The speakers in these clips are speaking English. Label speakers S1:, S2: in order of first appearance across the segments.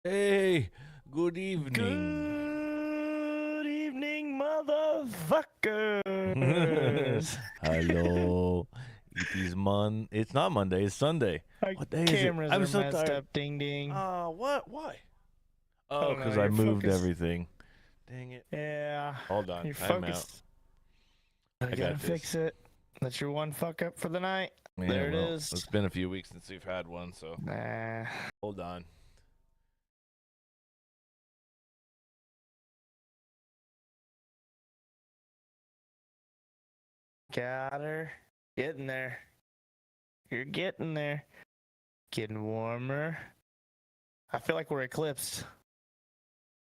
S1: Hey, good evening.
S2: Good evening, motherfuckers.
S1: Hello. It's not Monday, it's Sunday.
S2: Our
S1: What day is it?
S2: cameras
S1: I'm
S2: are
S1: so
S2: messed
S1: tired.
S2: up. Ding ding.
S1: What? Why? Oh,
S2: don't know,
S1: because I
S2: your
S1: moved
S2: focus-
S1: everything. Dang it.
S2: Yeah.
S1: Hold on.
S2: Your
S1: Time out.
S2: focus.
S1: I
S2: gotta
S1: got
S2: fix it. That's your one fuck up for the night.
S1: Yeah,
S2: there it
S1: well,
S2: is.
S1: It's been a few weeks since we've had one, so
S2: Nah.
S1: hold on.
S2: Got her. Getting there. You're getting there. Getting warmer. I feel like we're eclipsed.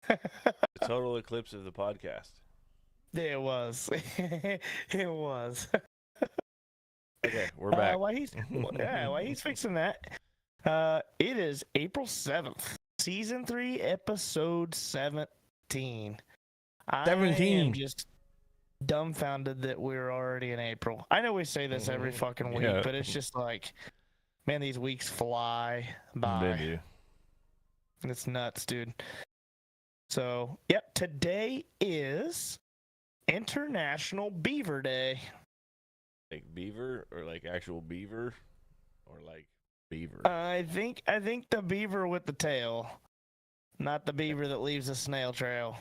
S1: The total eclipse of the podcast.
S2: Yeah, it was. It was.
S1: Okay, we're back.
S2: While he's fixing that, it is April 7th, season 3, episode 17. I
S1: 17.
S2: am just dumbfounded that we're already in April. I know we say this every fucking week,
S1: Yeah.
S2: but it's just like, man, these weeks fly
S1: They
S2: by.
S1: do.
S2: It's nuts, dude. So, yep, today is International Beaver Day.
S1: Like beaver or like actual beaver or like beaver?
S2: I think the beaver with the tail, not the beaver that leaves a snail trail.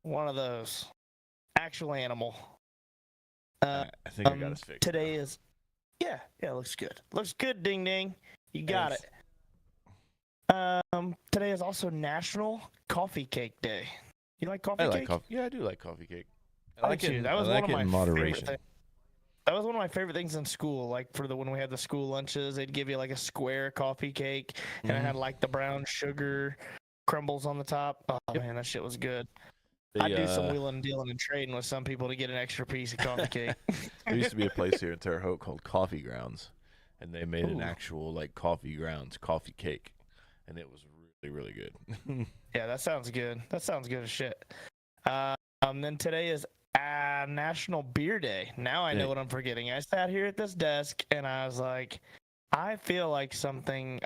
S2: One of those. Actual animal.
S1: I think I got us fixed.
S2: Today is, yeah, looks good. Looks good, ding ding. You got
S1: Thanks.
S2: it. Today is also National Coffee Cake Day. You like coffee
S1: I
S2: cake?
S1: like coffee. Yeah, I do like coffee cake.
S2: I like it. That was one of my
S1: in
S2: favorite
S1: moderation.
S2: things. That was one of my favorite things in school. Like when we had the school lunches, they'd give you like a square coffee cake, and it had like the brown sugar crumbles on the top. Oh man, that shit was good. I'd do some wheeling and dealing and trading with some people to get an extra piece of coffee cake.
S1: There used to be a place here in Terre Haute called Coffee Grounds, and they made an
S2: Ooh.
S1: actual like coffee grounds coffee cake, and it was really really good.
S2: Yeah, that sounds good. That sounds good as shit. Then today is National Beer Day. Now I know what I'm forgetting. I sat here at this desk and I was like, I feel like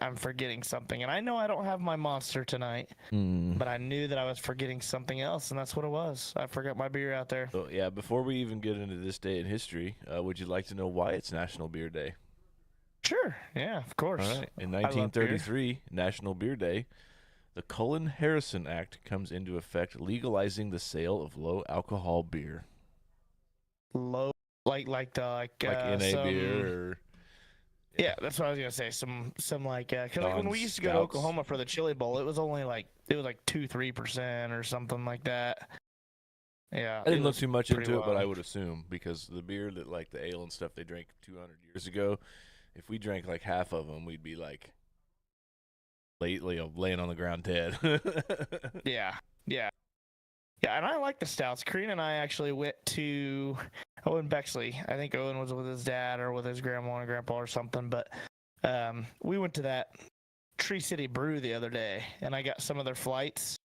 S2: I'm forgetting something. And I know I don't have my Monster tonight, but I knew that I was forgetting something else, and that's what it was. I forgot my beer out there.
S1: So yeah, before we even get into this day in history, would you like to know why it's National Beer Day?
S2: Sure. Yeah, of course.
S1: All right. In
S2: love beer.
S1: 1933, National Beer Day, the Cullen-Harrison Act comes into effect, legalizing the sale of low alcohol beer.
S2: Low, like NA
S1: beer or
S2: yeah, that's what I was gonna say. Some like because like when we used to go to
S1: Stouts.
S2: Oklahoma for the Chili Bowl, it was only like 2-3% or something like that. Yeah,
S1: I
S2: it
S1: didn't look
S2: was
S1: too much
S2: pretty
S1: into it, but I
S2: wild.
S1: would assume because the beer that like the ale and stuff they drank 200 years ago, if we drank like half of them, we'd be like laying on the ground dead.
S2: Yeah, yeah. Yeah, and I like the stouts. Karina and I actually went to Owen Bexley. I think Owen was with his dad or with his grandma and grandpa or something. But we went to that Tree City Brew the other day, and I got some of their flights.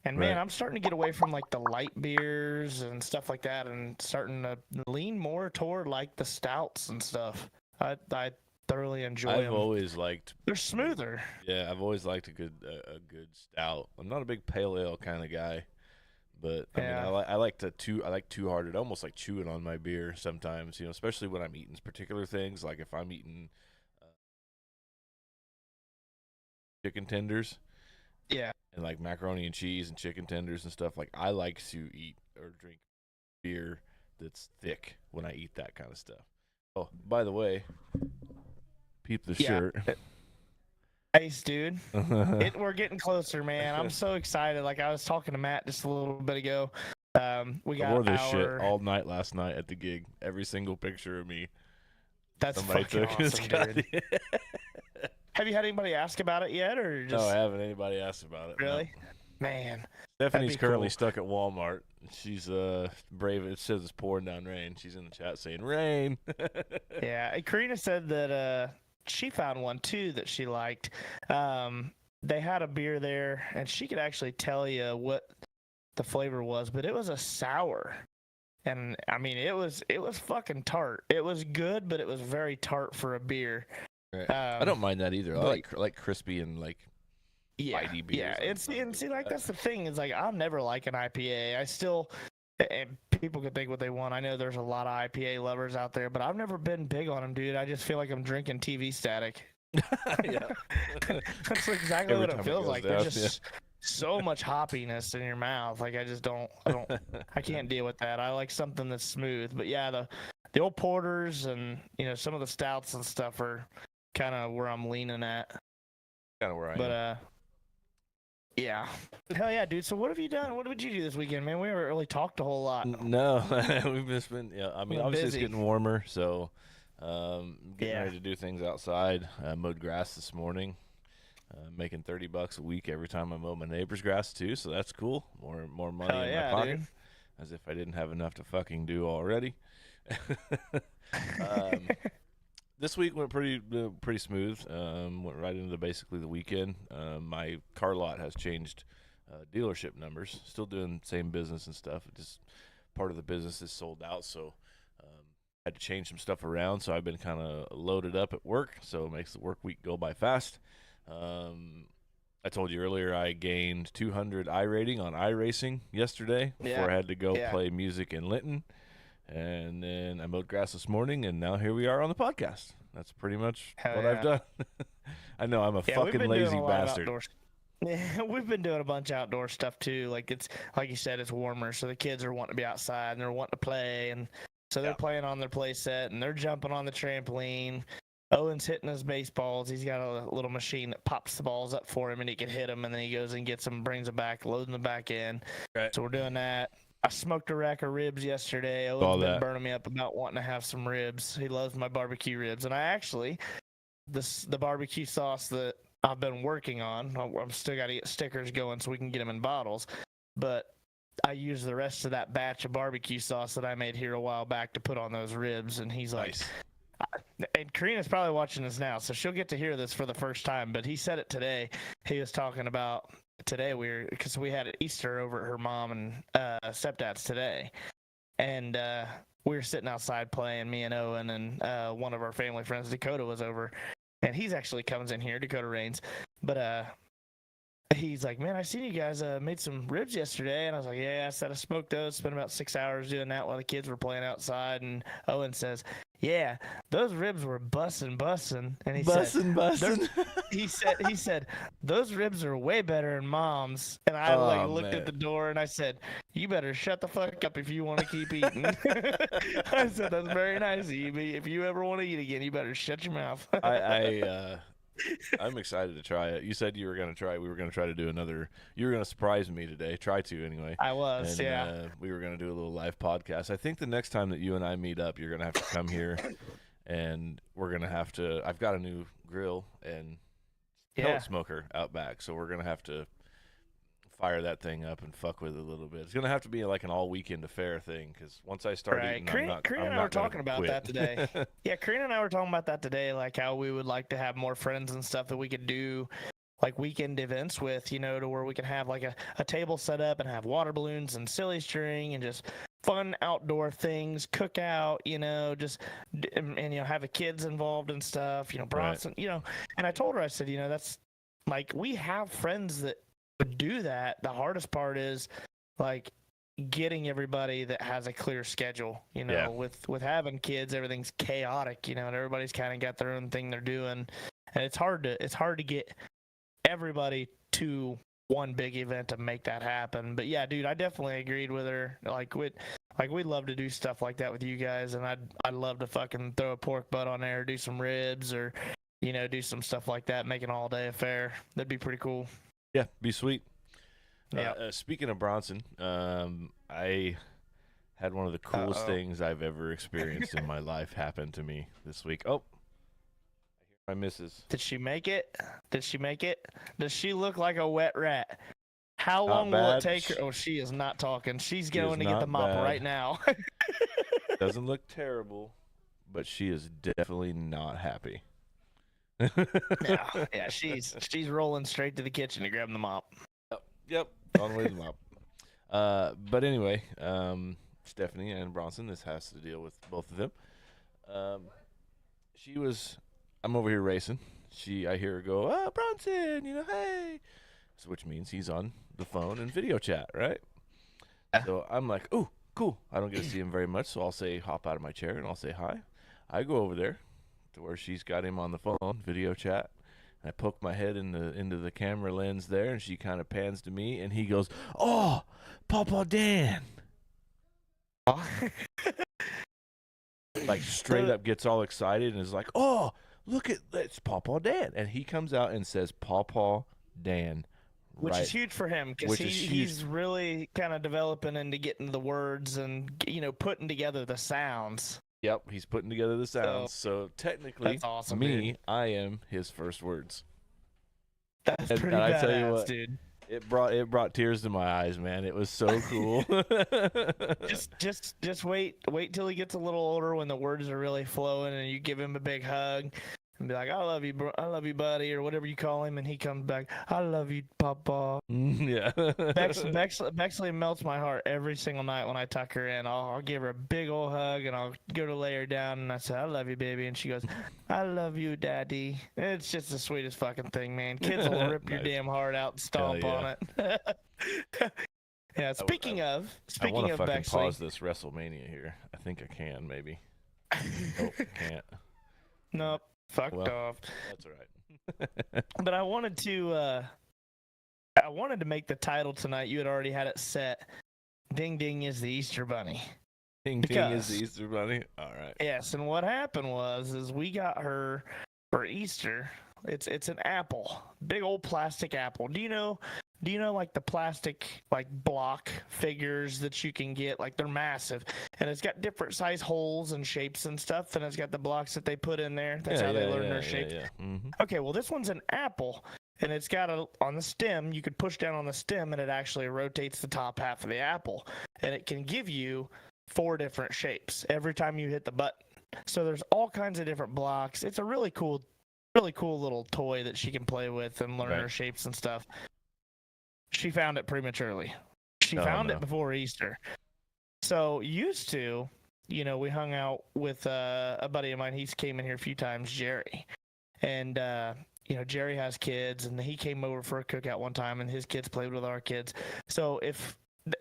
S2: And man,
S1: Right.
S2: I'm starting to get away from like the light beers and stuff like that, and starting to lean more toward like the stouts and stuff. I thoroughly enjoy
S1: I've
S2: them.
S1: always liked,
S2: They're smoother.
S1: yeah, I've always liked a good stout. I'm not a big pale ale kind of guy, but I mean,
S2: Yeah.
S1: I like too hard. I almost like chewing on my beer sometimes, especially when I'm eating particular things. Like if I'm eating uh, chicken tenders
S2: Yeah.
S1: and like macaroni and cheese and chicken tenders and stuff. Like I like to eat or drink beer that's thick when I eat that kind of stuff. Oh, by the way, peep the
S2: Yeah.
S1: shirt.
S2: Nice, dude. We're getting closer, man. I'm so excited. Like I was talking to Matt just a little bit ago. We
S1: I wore
S2: got
S1: this shit
S2: our.
S1: all night last night at the gig. Every single picture of me
S2: That's
S1: somebody
S2: fucking
S1: took. It's
S2: awesome,
S1: got-
S2: dude. Have you had anybody ask about it yet, or
S1: No,
S2: just
S1: I haven't. Anybody asked about it? No.
S2: really? Man,
S1: Stephanie's
S2: be
S1: currently
S2: cool.
S1: stuck at Walmart. She's brave. It says it's pouring down rain. She's in the chat saying rain.
S2: yeah. And Karina said that she found one too that she liked. They had a beer there, and she could actually tell you what the flavor was, but it was a sour. And I mean, it was fucking tart. It was good, but it was very tart for a beer.
S1: Right. I don't mind that either. I like crispy and like
S2: Yeah,
S1: bitey beers.
S2: yeah.
S1: I'm
S2: And see,
S1: good
S2: like
S1: with
S2: that's the thing is like I'll never like an IPA. I still, and people can think what they want. I know there's a lot of IPA lovers out there, but I've never been big on them, dude. I just feel like I'm drinking TV static.
S1: Yeah.
S2: That's exactly
S1: Every
S2: what
S1: time
S2: it
S1: it
S2: feels
S1: goes
S2: like.
S1: down,
S2: There's just so much hoppiness in your mouth. Like I just don't. I can't deal with that. I like something that's smooth. But yeah, the old porters and some of the stouts and stuff are kind of where I'm leaning at.
S1: Kind of where I
S2: But
S1: am.
S2: yeah, hell yeah, dude. So what have you done? What did you do this weekend, man? We haven't really talked a whole lot.
S1: No, we've just been. Yeah, I mean,
S2: Been
S1: obviously
S2: busy.
S1: it's getting warmer, so getting
S2: Yeah.
S1: ready to do things outside. Mowed grass this morning, making $30 a week every time I mow my neighbor's grass too. So that's cool. More money
S2: Hell
S1: in
S2: yeah,
S1: my pocket,
S2: dude.
S1: as if I didn't have enough to fucking do already. um, this week went pretty smooth. Went right into basically the weekend. My car lot has changed dealership numbers. Still doing same business and stuff. Just part of the business is sold out, so had to change some stuff around. So I've been kind of loaded up at work, so it makes the work week go by fast. I told you earlier I gained 200 iRating on iRacing yesterday before I had to go play music in Linton. And then I mowed grass this morning, and now here we are on the podcast. That's pretty much what I've done. I know I'm a fucking lazy bastard.
S2: Yeah, we've been doing a bunch of outdoor stuff too. Like it's like you said, it's warmer, so the kids are wanting to be outside and they're wanting to play, and so they're playing on their play set and they're jumping on the trampoline. Owen's hitting his baseballs. He's got a little machine that pops the balls up for him, and he can hit them, and then he goes and gets them, brings them back, loading them back in.
S1: Right.
S2: So we're doing that. I smoked a rack of ribs yesterday. Owen's been burning me up about wanting to have some ribs. He loves my barbecue ribs, and I actually, the barbecue sauce that I've been working on, I'm still got to get stickers going so we can get them in bottles, but I used the rest of that batch of barbecue sauce that I made here a while back to put on those ribs, and he's like, and Karina's probably watching this now, so she'll get to hear this for the first time, but he said it today. He was talking about today because we had Easter over at her mom and stepdad's today, and we were sitting outside playing, me and Owen, and one of our family friends, Dakota, was over, and he's actually comes in here, Dakota Rains, but he's like, man, I seen you guys made some ribs yesterday, and I was like, yeah, I said I smoked those, spent about 6 hours doing that while the kids were playing outside, and Owen says, yeah, those ribs were bussin', and he
S1: bussin'.
S2: he said those ribs are way better than mom's, and I looked at the door and I said, you better shut the fuck up if you want to keep eating. I said, that's very nice of you, but if you ever want to eat again, you better shut your mouth.
S1: I'm excited to try it. You said you were gonna try. We were gonna try to do another. You were gonna surprise me today. Try to anyway.
S2: I was,
S1: And
S2: yeah.
S1: we were gonna do a little live podcast. I think the next time that you and I meet up, you're gonna have to come here, and we're gonna have to. I've got a new grill and pellet
S2: Yeah.
S1: smoker out back, so we're gonna have to fire that thing up and fuck with it a little bit. It's gonna have to be like an all weekend affair thing because once I start
S2: Right.
S1: eating, I'm not.
S2: Karina
S1: I'm
S2: and I
S1: not
S2: were talking about
S1: quit.
S2: that today. Yeah, Karina and I were talking about that today, like how we would like to have more friends and stuff that we could do like weekend events with, you know, to where we can have like a table set up and have water balloons and silly string and just fun outdoor things, cook out, you know, and you know, have the kids involved and stuff, you know, Bronson, you know. And I told her, I said, you know, that's like we have friends that would do that. The hardest part is like getting everybody that has a clear schedule, you know.
S1: Yeah.
S2: With having kids, everything's chaotic, you know, and everybody's kind of got their own thing they're doing, and it's hard to get everybody to one big event to make that happen. But yeah, dude, I definitely agreed with her. We'd love to do stuff like that with you guys, and I'd love to fucking throw a pork butt on there, do some ribs, or you know, do some stuff like that, make an all day affair. That'd be pretty cool.
S1: Yeah, be sweet.
S2: Yeah.
S1: Speaking of Bronson, I had one of the coolest things I've ever experienced in my life happen to me this week. Oh, I hear my missus.
S2: Did she make it? Did she make it? Does she look like a wet rat? How
S1: Not
S2: long will it
S1: bad.
S2: take her? Oh, she is not talking. She's
S1: She is
S2: going to get the
S1: not
S2: mop
S1: bad.
S2: right now.
S1: Doesn't look terrible, but she is definitely not happy.
S2: Yeah, she's rolling straight to the kitchen to grab the mop.
S1: Yep, on the way to the mop. But anyway, Stephanie and Bronson, this has to deal with both of them. I'm over here racing. I hear her go, "Oh, Bronson, you know, hey," so which means he's on the phone and video chat, right?
S2: Yeah.
S1: So I'm like, "Oh, cool." I don't get to see him very much, so I'll say, hop out of my chair and I'll say hi. I go over there to where she's got him on the phone, video chat. I poke my head into the camera lens there, and she kind of pans to me, and he goes, "Oh, Papa Dan!" Like straight up gets all excited and is like, "Oh, look at that's Papa Dan!" And he comes out and says, "Papa Dan,"
S2: Which
S1: right?
S2: is huge for him because
S1: Which is huge.
S2: he's really kind of developing into getting the words and, you know, putting together the sounds.
S1: Yep, he's putting together the sounds. So technically,
S2: That's awesome,
S1: me,
S2: dude.
S1: I am his first words.
S2: That's
S1: And-
S2: pretty
S1: and I
S2: badass,
S1: tell you what,
S2: dude.
S1: It brought tears to my eyes, man. It was so cool.
S2: Just wait till he gets a little older when the words are really flowing and you give him a big hug and be like, "I love you, bro. I love you, buddy," or whatever you call him, and he comes back, "I love you, Papa."
S1: Yeah.
S2: Bexley melts my heart every single night when I tuck her in. I'll give her a big old hug and I'll go to lay her down and I say, "I love you, baby," and she goes, "I love you, Daddy." It's just the sweetest fucking thing, man. Kids will rip your
S1: Nice.
S2: damn heart out and stomp
S1: Hell
S2: on it. Yeah. Speaking
S1: I
S2: of
S1: want to fucking
S2: Bexley,
S1: pause this WrestleMania here. I think I can, maybe. Nope, I can't.
S2: nope, fucked
S1: Well.
S2: off.
S1: That's all right.
S2: But I wanted to make the title tonight. You had already had it set. Ding Ding is the Easter Bunny.
S1: Ding Ding is the
S2: Because-
S1: Easter Bunny. All right.
S2: Yes, and what happened is we got her for Easter. It's an apple, big old plastic apple. Do you know like the plastic like block figures that you can get? Like they're massive, and it's got different size holes and shapes and stuff, and it's got the blocks that they put in there. That's how they learn their shapes.
S1: Yeah. Mm-hmm.
S2: Okay, well this one's an apple, and it's got on the stem. You could push down on the stem, and it actually rotates the top half of the apple, and it can give you 4 different shapes every time you hit the button. So there's all kinds of different blocks. It's a really cool little toy that she can play with and learn her shapes and stuff. She found it prematurely. She found it before Easter. So used to, you know, we hung out with a buddy of mine. He's came in here a few times, Jerry. And you know, Jerry has kids, and he came over for a cookout one time, and his kids played with our kids. So if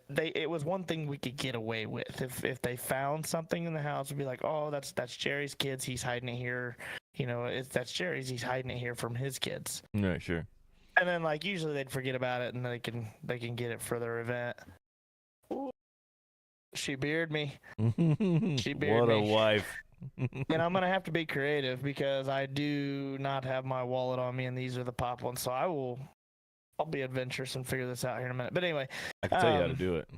S2: it was one thing we could get away with. If they found something in the house, we'd be like, "Oh, that's Jerry's kids. He's hiding it here." You know, that's Jerry's. He's hiding it here from his kids.
S1: Right, sure.
S2: And then like usually they'd forget about it, and they can get it for their event. Ooh. She bearded me. She bearded
S1: What a
S2: me.
S1: wife.
S2: And I'm gonna have to be creative because I do not have my wallet on me, and these are the pop ones. So I'll be adventurous and figure this out here in a minute. But anyway,
S1: I can tell you how to do it.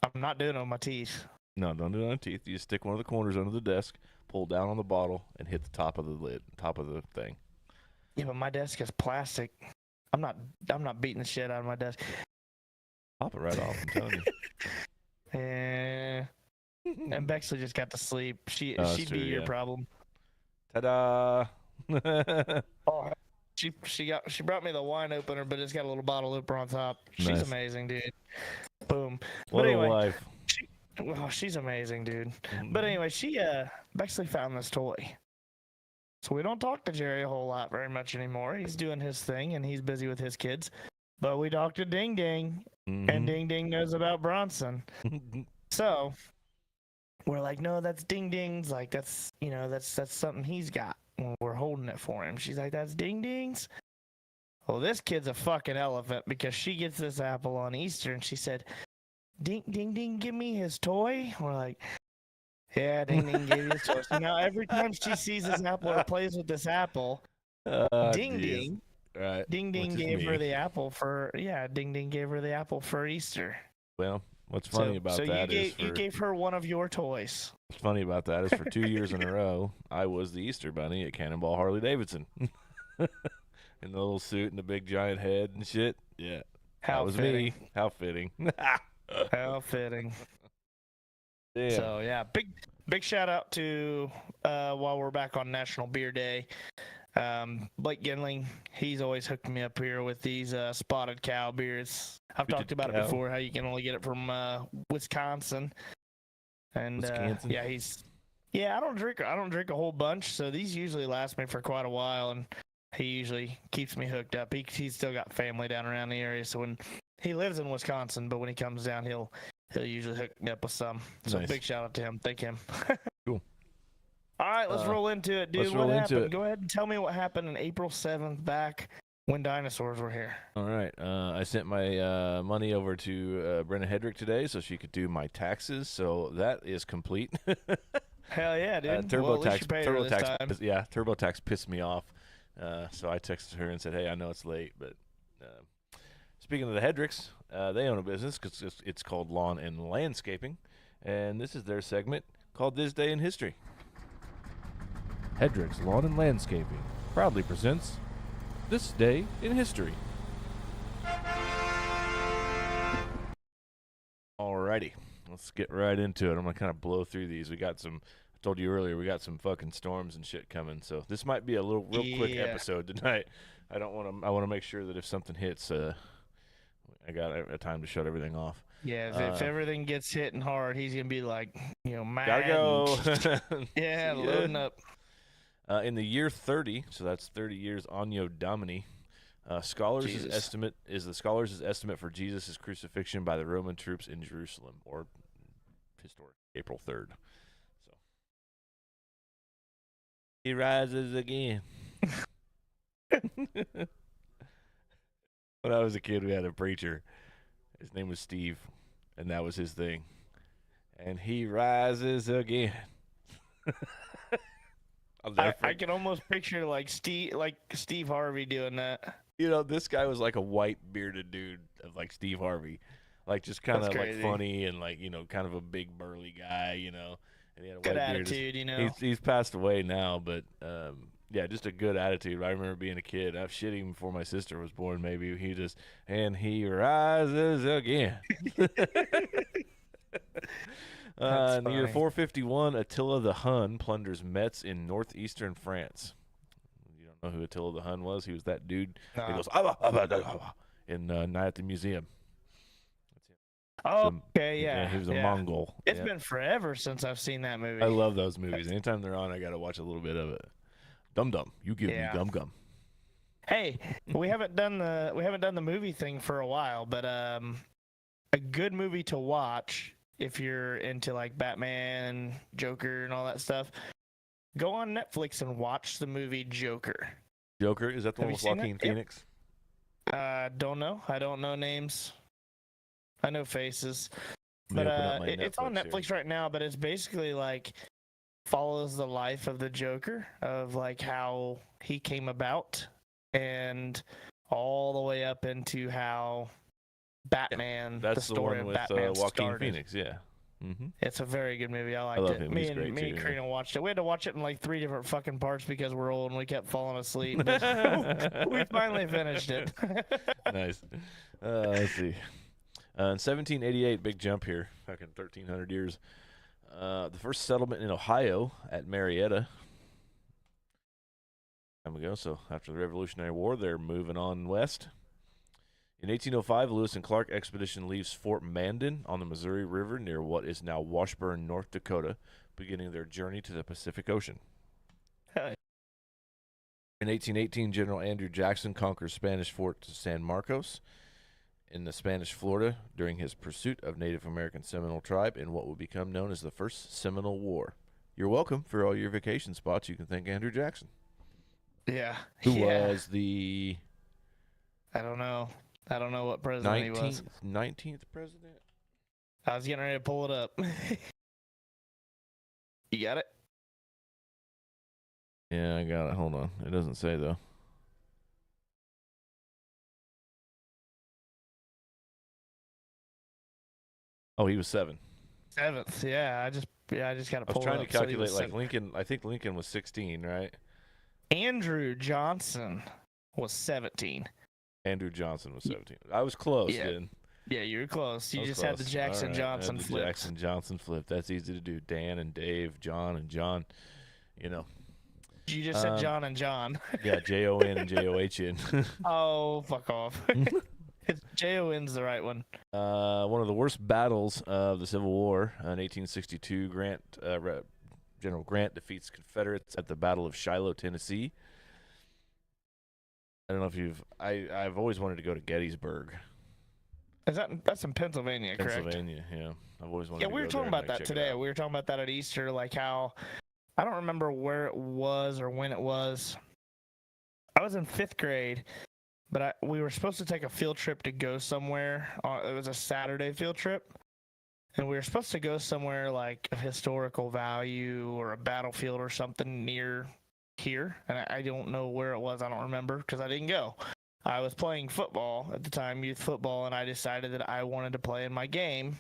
S2: I'm not doing it with my teeth.
S1: No, don't do it on teeth. You just stick one of the corners under the desk, pull down on the bottle, and hit the top of the lid, top of the thing.
S2: Yeah, but my desk is plastic. I'm not beating the shit out of my desk.
S1: Pop it right off. I'm telling you.
S2: And Bexley just got to sleep. She'd
S1: true,
S2: be your
S1: yeah.
S2: problem.
S1: Ta-da!
S2: Oh, she brought me the wine opener, but it's got a little bottle opener on top. She's
S1: Nice.
S2: amazing, dude. Boom.
S1: What
S2: but anyway,
S1: a wife.
S2: she's amazing, dude. But anyway, Bexley found this toy. So we don't talk to Jerry a whole lot very much anymore. He's doing his thing and he's busy with his kids. But we talked to Ding Ding, and Ding Ding knows about Bronson. So we're like, no, that's Ding Ding's. Like that's something he's got. We're holding it for him. She's like, that's Ding Ding's. Well, this kid's a fucking elephant because she gets this apple on Easter and she said, Ding Ding, give me his toy. We're like, yeah, Ding Ding gave you his toy. So now every time she sees this apple or plays with this apple, Ding Ding.
S1: Right.
S2: Ding Ding gave her the apple for Ding Ding gave her the apple for Easter.
S1: Well, what's funny about that is
S2: you gave her one of your toys.
S1: What's funny about that is for 2 years in a row, I was the Easter Bunny at Cannonball Harley Davidson, in the little suit and the big giant head and shit. Yeah,
S2: How
S1: that was
S2: fitting.
S1: me. How fitting.
S2: How fitting.
S1: Damn.
S2: So yeah, big shout out to while we're back on National Beer Day. Blake Ginling, he's always hooked me up here with these spotted cow beers. I've talked about it before, how you can only get it from Wisconsin. And
S1: Wisconsin?
S2: I don't drink a whole bunch, so these usually last me for quite a while, and he usually keeps me hooked up. He's still got family down around the area, so when he lives in Wisconsin, but when he comes down, he'll usually hook me up with some. So
S1: Nice.
S2: Big shout out to him. Thank him.
S1: Cool.
S2: All right, let's roll into it, dude. What
S1: into
S2: happened?
S1: it.
S2: Go ahead and tell me what happened on April 7th back when dinosaurs were here.
S1: All right. I sent my money over to Brenna Hedrick today so she could do my taxes. So that is complete.
S2: Hell yeah, dude.
S1: TurboTax pissed me off. So I texted her and said, hey, I know it's late, but speaking of the Hedricks, they own a business because it's called Lawn and Landscaping, and this is their segment called This Day in History. Hedrick's Lawn and Landscaping proudly presents This Day in History. Alrighty, let's get right into it. I'm gonna kind of blow through these. I told you earlier, we got some fucking storms and shit coming, so this might be a real quick episode tonight. I want to make sure that if something hits, I got a time to shut everything off.
S2: Yeah, if everything gets hitting hard, he's gonna be like, mad.
S1: Gotta go.
S2: Yeah, loading up.
S1: In the year 30, so that's 30 years Anno Domini, scholars' estimate for Jesus' crucifixion by the Roman troops in Jerusalem, or historic April 3rd. So he rises again. When I was a kid, we had a preacher. His name was Steve, and that was his thing. And he rises again.
S2: I can almost picture like Steve Harvey doing that.
S1: This guy was like a white bearded dude of like Steve Harvey, like just kind of like funny and like kind of a big burly guy, and he had a
S2: good
S1: white
S2: attitude,
S1: beard. He's passed away now, but yeah, just a good attitude. I remember being a kid. I've shit even before my sister was born. Maybe and he rises again. In the year 451, Attila the Hun plunders Metz in northeastern France. You don't know who Attila the Hun was? He was that dude. He goes in Night at the Museum.
S2: Oh, okay, yeah.
S1: He was a Mongol.
S2: It's been forever since I've seen that movie.
S1: I love those movies. Anytime they're on, I got to watch a little bit of it. Dum Dum, you give me gum gum.
S2: Hey, we haven't done the movie thing for a while, but a good movie to watch if you're into like Batman, Joker, and all that stuff. Go on Netflix and watch the movie Joker.
S1: Joker, is that the one with Joaquin Phoenix?
S2: Don't know. I don't know names. I know faces. But it's on Netflix right now, but it's basically like follows the life of the Joker, of like how he came about, and all the way up into how Batman, the
S1: That's the
S2: story
S1: one
S2: of
S1: with
S2: Batman
S1: Joaquin
S2: started.
S1: Phoenix. Yeah. Mm-hmm.
S2: It's a very good movie. I liked
S1: love
S2: it.
S1: him.
S2: Me
S1: He's
S2: and
S1: great,
S2: me and
S1: too.
S2: Karina watched it. We had to watch it in like 3 different fucking parts because we're old and we kept falling asleep. But we finally finished it.
S1: Nice. Let's see. In 1788, big jump here, fucking 1,300 years. The first settlement in Ohio at Marietta. Time ago, so after the Revolutionary War, they're moving on west. In 1805, Lewis and Clark expedition leaves Fort Mandan on the Missouri River near what is now Washburn, North Dakota, beginning their journey to the Pacific Ocean. In 1818, General Andrew Jackson conquers Spanish Fort San Marcos in the Spanish Florida during his pursuit of Native American Seminole tribe in what would become known as the First Seminole War. You're welcome. For all your vacation spots, you can thank Andrew Jackson.
S2: Yeah.
S1: Who was the
S2: I don't know what president he was.
S1: 19th president?
S2: I was getting ready to pull it up. You got it?
S1: Yeah, I got it. Hold on. It doesn't say, though. Oh, he was 7.
S2: 7th. Yeah, I just got to
S1: I
S2: pull
S1: was
S2: it up.
S1: trying to
S2: So he
S1: calculate,
S2: was
S1: like,
S2: 7th.
S1: Lincoln. I think Lincoln was 16, right?
S2: Andrew Johnson was 17.
S1: Andrew Johnson was 17. I was close,
S2: Yeah.
S1: dude.
S2: Yeah, you were close. You
S1: I was
S2: just had the
S1: close.
S2: Jackson
S1: All right.
S2: Johnson
S1: I had the
S2: flip.
S1: Jackson Johnson flip. That's easy to do. Dan and Dave, John and John. You know.
S2: You just said John and John.
S1: Yeah, Jon and John.
S2: Oh, fuck off. It's Jon's the right one.
S1: One of the worst battles of the Civil War in 1862. General Grant defeats Confederates at the Battle of Shiloh, Tennessee. I don't know if I've always wanted to go to Gettysburg.
S2: That's in Pennsylvania, correct?
S1: Pennsylvania, yeah. I've always wanted
S2: Yeah,
S1: to
S2: we
S1: go
S2: were talking
S1: there
S2: about
S1: and,
S2: that
S1: check it
S2: today.
S1: out.
S2: We were talking about that at Easter, like how I don't remember where it was or when it was. I was in 5th grade, but we were supposed to take a field trip to go somewhere. It was a Saturday field trip, and we were supposed to go somewhere like of historical value or a battlefield or something near here. And I don't know where it was. I don't remember because I didn't go. I was playing football at the time, youth football, and I decided that I wanted to play in my game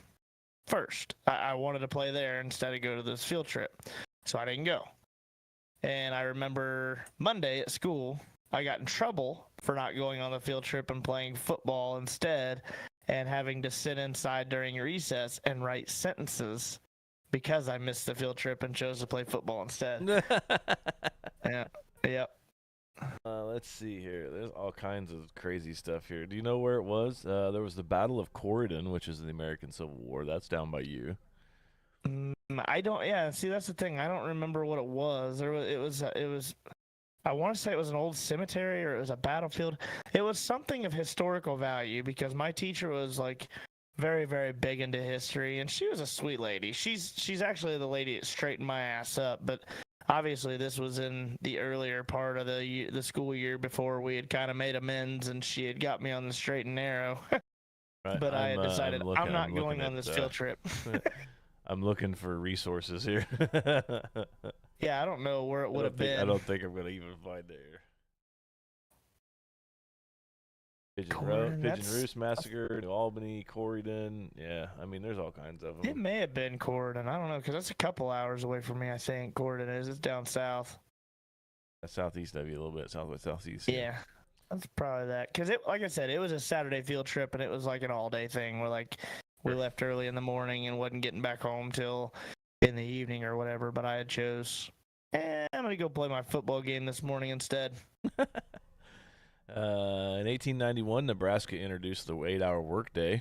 S2: first. I wanted to play there instead of go to this field trip. So I didn't go. And I remember Monday at school, I got in trouble for not going on the field trip and playing football instead and having to sit inside during recess and write sentences because I missed the field trip and chose to play football instead. Yeah. Yep.
S1: Let's see here. There's all kinds of crazy stuff here. Do you know where it was? There was the Battle of Corydon, which is the American Civil War. That's down by you.
S2: I don't. Yeah. See, that's the thing. I don't remember what it was. It was. I want to say it was an old cemetery or it was a battlefield. It was something of historical value because my teacher was like very, very big into history, and she was a sweet lady. She's actually the lady that straightened my ass up. But obviously, this was in the earlier part of the school year before we had kind of made amends, and she had got me on the straight and narrow.
S1: Right.
S2: But I had decided I'm not going on this field trip.
S1: I'm looking for resources here.
S2: Yeah, I don't know where it would have been.
S1: I don't think I'm gonna even find it here. Pigeon Roost Massacre, New Albany, Corydon. Yeah, I mean, there's all kinds of them.
S2: It may have been Corydon. I don't know, because that's a couple hours away from me, I think, Corydon is. It's down south.
S1: Southeast of you a little bit, southwest, southeast.
S2: Yeah, that's probably that. Because, like I said, it was a Saturday field trip, and it was like an all-day thing where, like, we left early in the morning and wasn't getting back home till in the evening or whatever, but I had chose, I'm going to go play my football game this morning instead.
S1: In 1891, Nebraska introduced the 8-hour workday.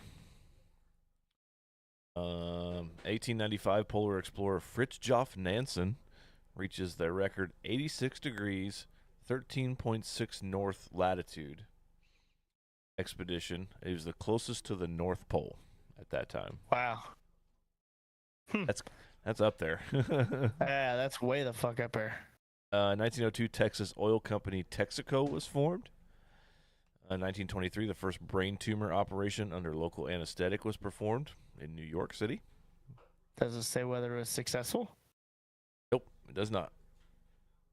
S1: 1895, polar explorer Fridtjof Nansen reaches their record 86 degrees, 13.6 north latitude expedition. It was the closest to the North Pole at that time.
S2: Wow.
S1: That's up there.
S2: Yeah, that's way the fuck up there.
S1: 1902, Texas oil company Texaco was formed. 1923, the first brain tumor operation under local anesthetic was performed in New York City.
S2: Does it say whether it was successful?
S1: Nope. it does not.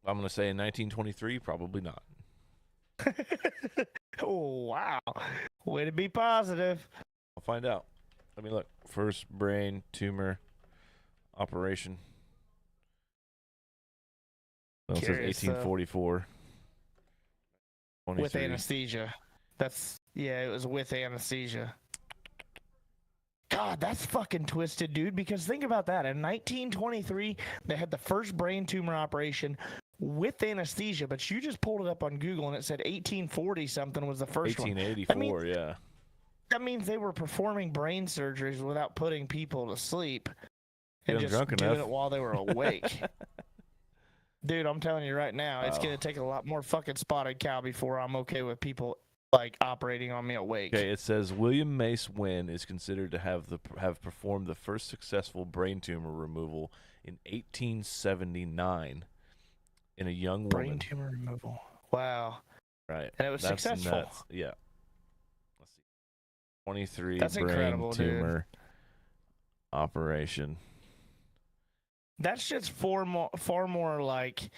S1: I'm going to say in 1923, probably not.
S2: Oh, wow. Way to be positive.
S1: I'll find out. Let me look. First brain tumor operation. Well, it says
S2: Curious,
S1: 1844.
S2: with
S1: 23.
S2: anesthesia. It was with anesthesia. God, that's fucking twisted, dude. Because think about that. In 1923, they had the first brain tumor operation with anesthesia, but you just pulled it up on Google and it said 1840 something was the first
S1: 1884,
S2: one.
S1: yeah.
S2: That means they were performing brain surgeries without putting people to sleep and just doing it while they were awake. Dude, I'm telling you right now, it's going to take a lot more fucking spotted cow before I'm okay with people like operating on me awake.
S1: Okay, it says William Mace Wynn is considered to have performed the first successful brain tumor removal in 1879 in a young woman.
S2: Brain tumor removal. Wow.
S1: Right.
S2: And it was successful.
S1: Nuts. Yeah. Let's see. 23
S2: That's
S1: brain
S2: incredible,
S1: tumor operation.
S2: That shit's far more like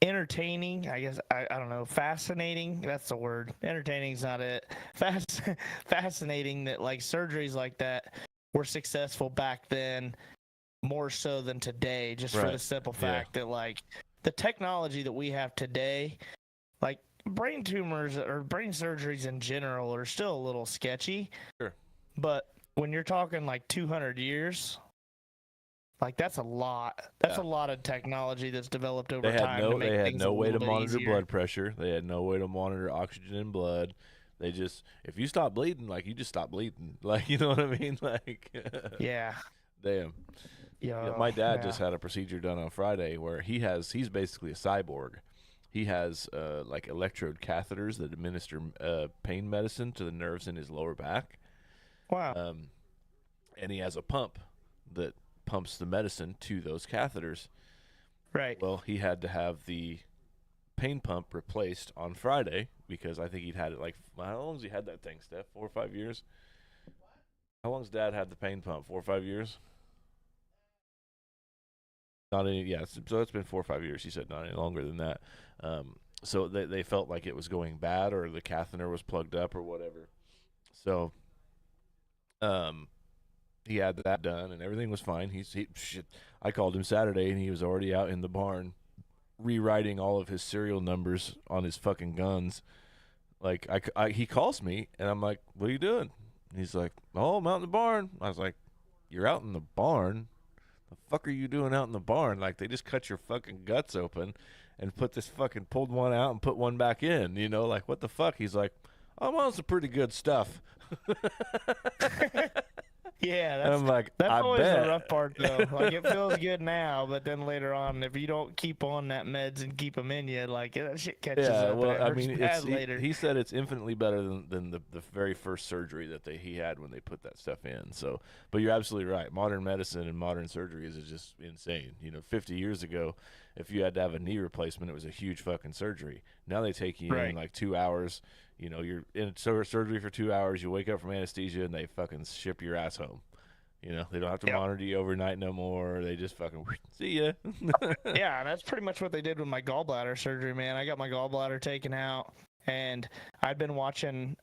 S2: entertaining. I guess I don't know. Fascinating. That's the word. Entertaining's not it. Fascinating that like surgeries like that were successful back then more so than today. Just for the simple fact that like the technology that we have today, like brain tumors or brain surgeries in general are still a little sketchy.
S1: Sure.
S2: But when you're talking like 200 years. Like that's a lot. That's a lot of technology that's developed over time.
S1: They had no way to monitor blood pressure. They had no way to monitor oxygen in blood. They just, if you stop bleeding, like you just stop bleeding. Like, you know what I mean? Like,
S2: yeah.
S1: Damn.
S2: Yeah.
S1: My dad just had a procedure done on Friday where he's basically a cyborg. He has like electrode catheters that administer pain medicine to the nerves in his lower back.
S2: Wow.
S1: And he has a pump that pumps the medicine to those catheters.
S2: Right.
S1: Well, he had to have the pain pump replaced on Friday because I think he'd had it like, how long has he had that thing, Steph? 4 or 5 years? How long's Dad had the pain pump? 4 or 5 years? Not any, yeah. So it's been 4 or 5 years. He said not any longer than that. So they felt like it was going bad or the catheter was plugged up or whatever. So, he had that done and everything was fine. I called him Saturday and he was already out in the barn rewriting all of his serial numbers on his fucking guns. Like he calls me and I'm like, "What are you doing?" He's like, "Oh, I'm out in the barn." I was like, "You're out in the barn? The fuck are you doing out in the barn? Like they just cut your fucking guts open and pulled one out and put one back in, you know, like what the fuck?" He's like, "I'm on some pretty good stuff."
S2: Yeah,
S1: that's
S2: always the rough part, though. Like, it feels good now, but then later on, if you don't keep on that meds and keep them in you, like, that shit catches up. Yeah, well, I mean, later.
S1: He said it's infinitely better than the very first surgery that he had when they put that stuff in. So, but you're absolutely right. Modern medicine and modern surgery is just insane. You know, 50 years ago, if you had to have a knee replacement, it was a huge fucking surgery. Now they take you in like 2 hours. You know, you're in surgery for 2 hours. You wake up from anesthesia, and they fucking ship your ass home. You know, they don't have to monitor you overnight no more. They just fucking see ya.
S2: Yeah, and that's pretty much what they did with my gallbladder surgery, man. I got my gallbladder taken out, and I'd been watching,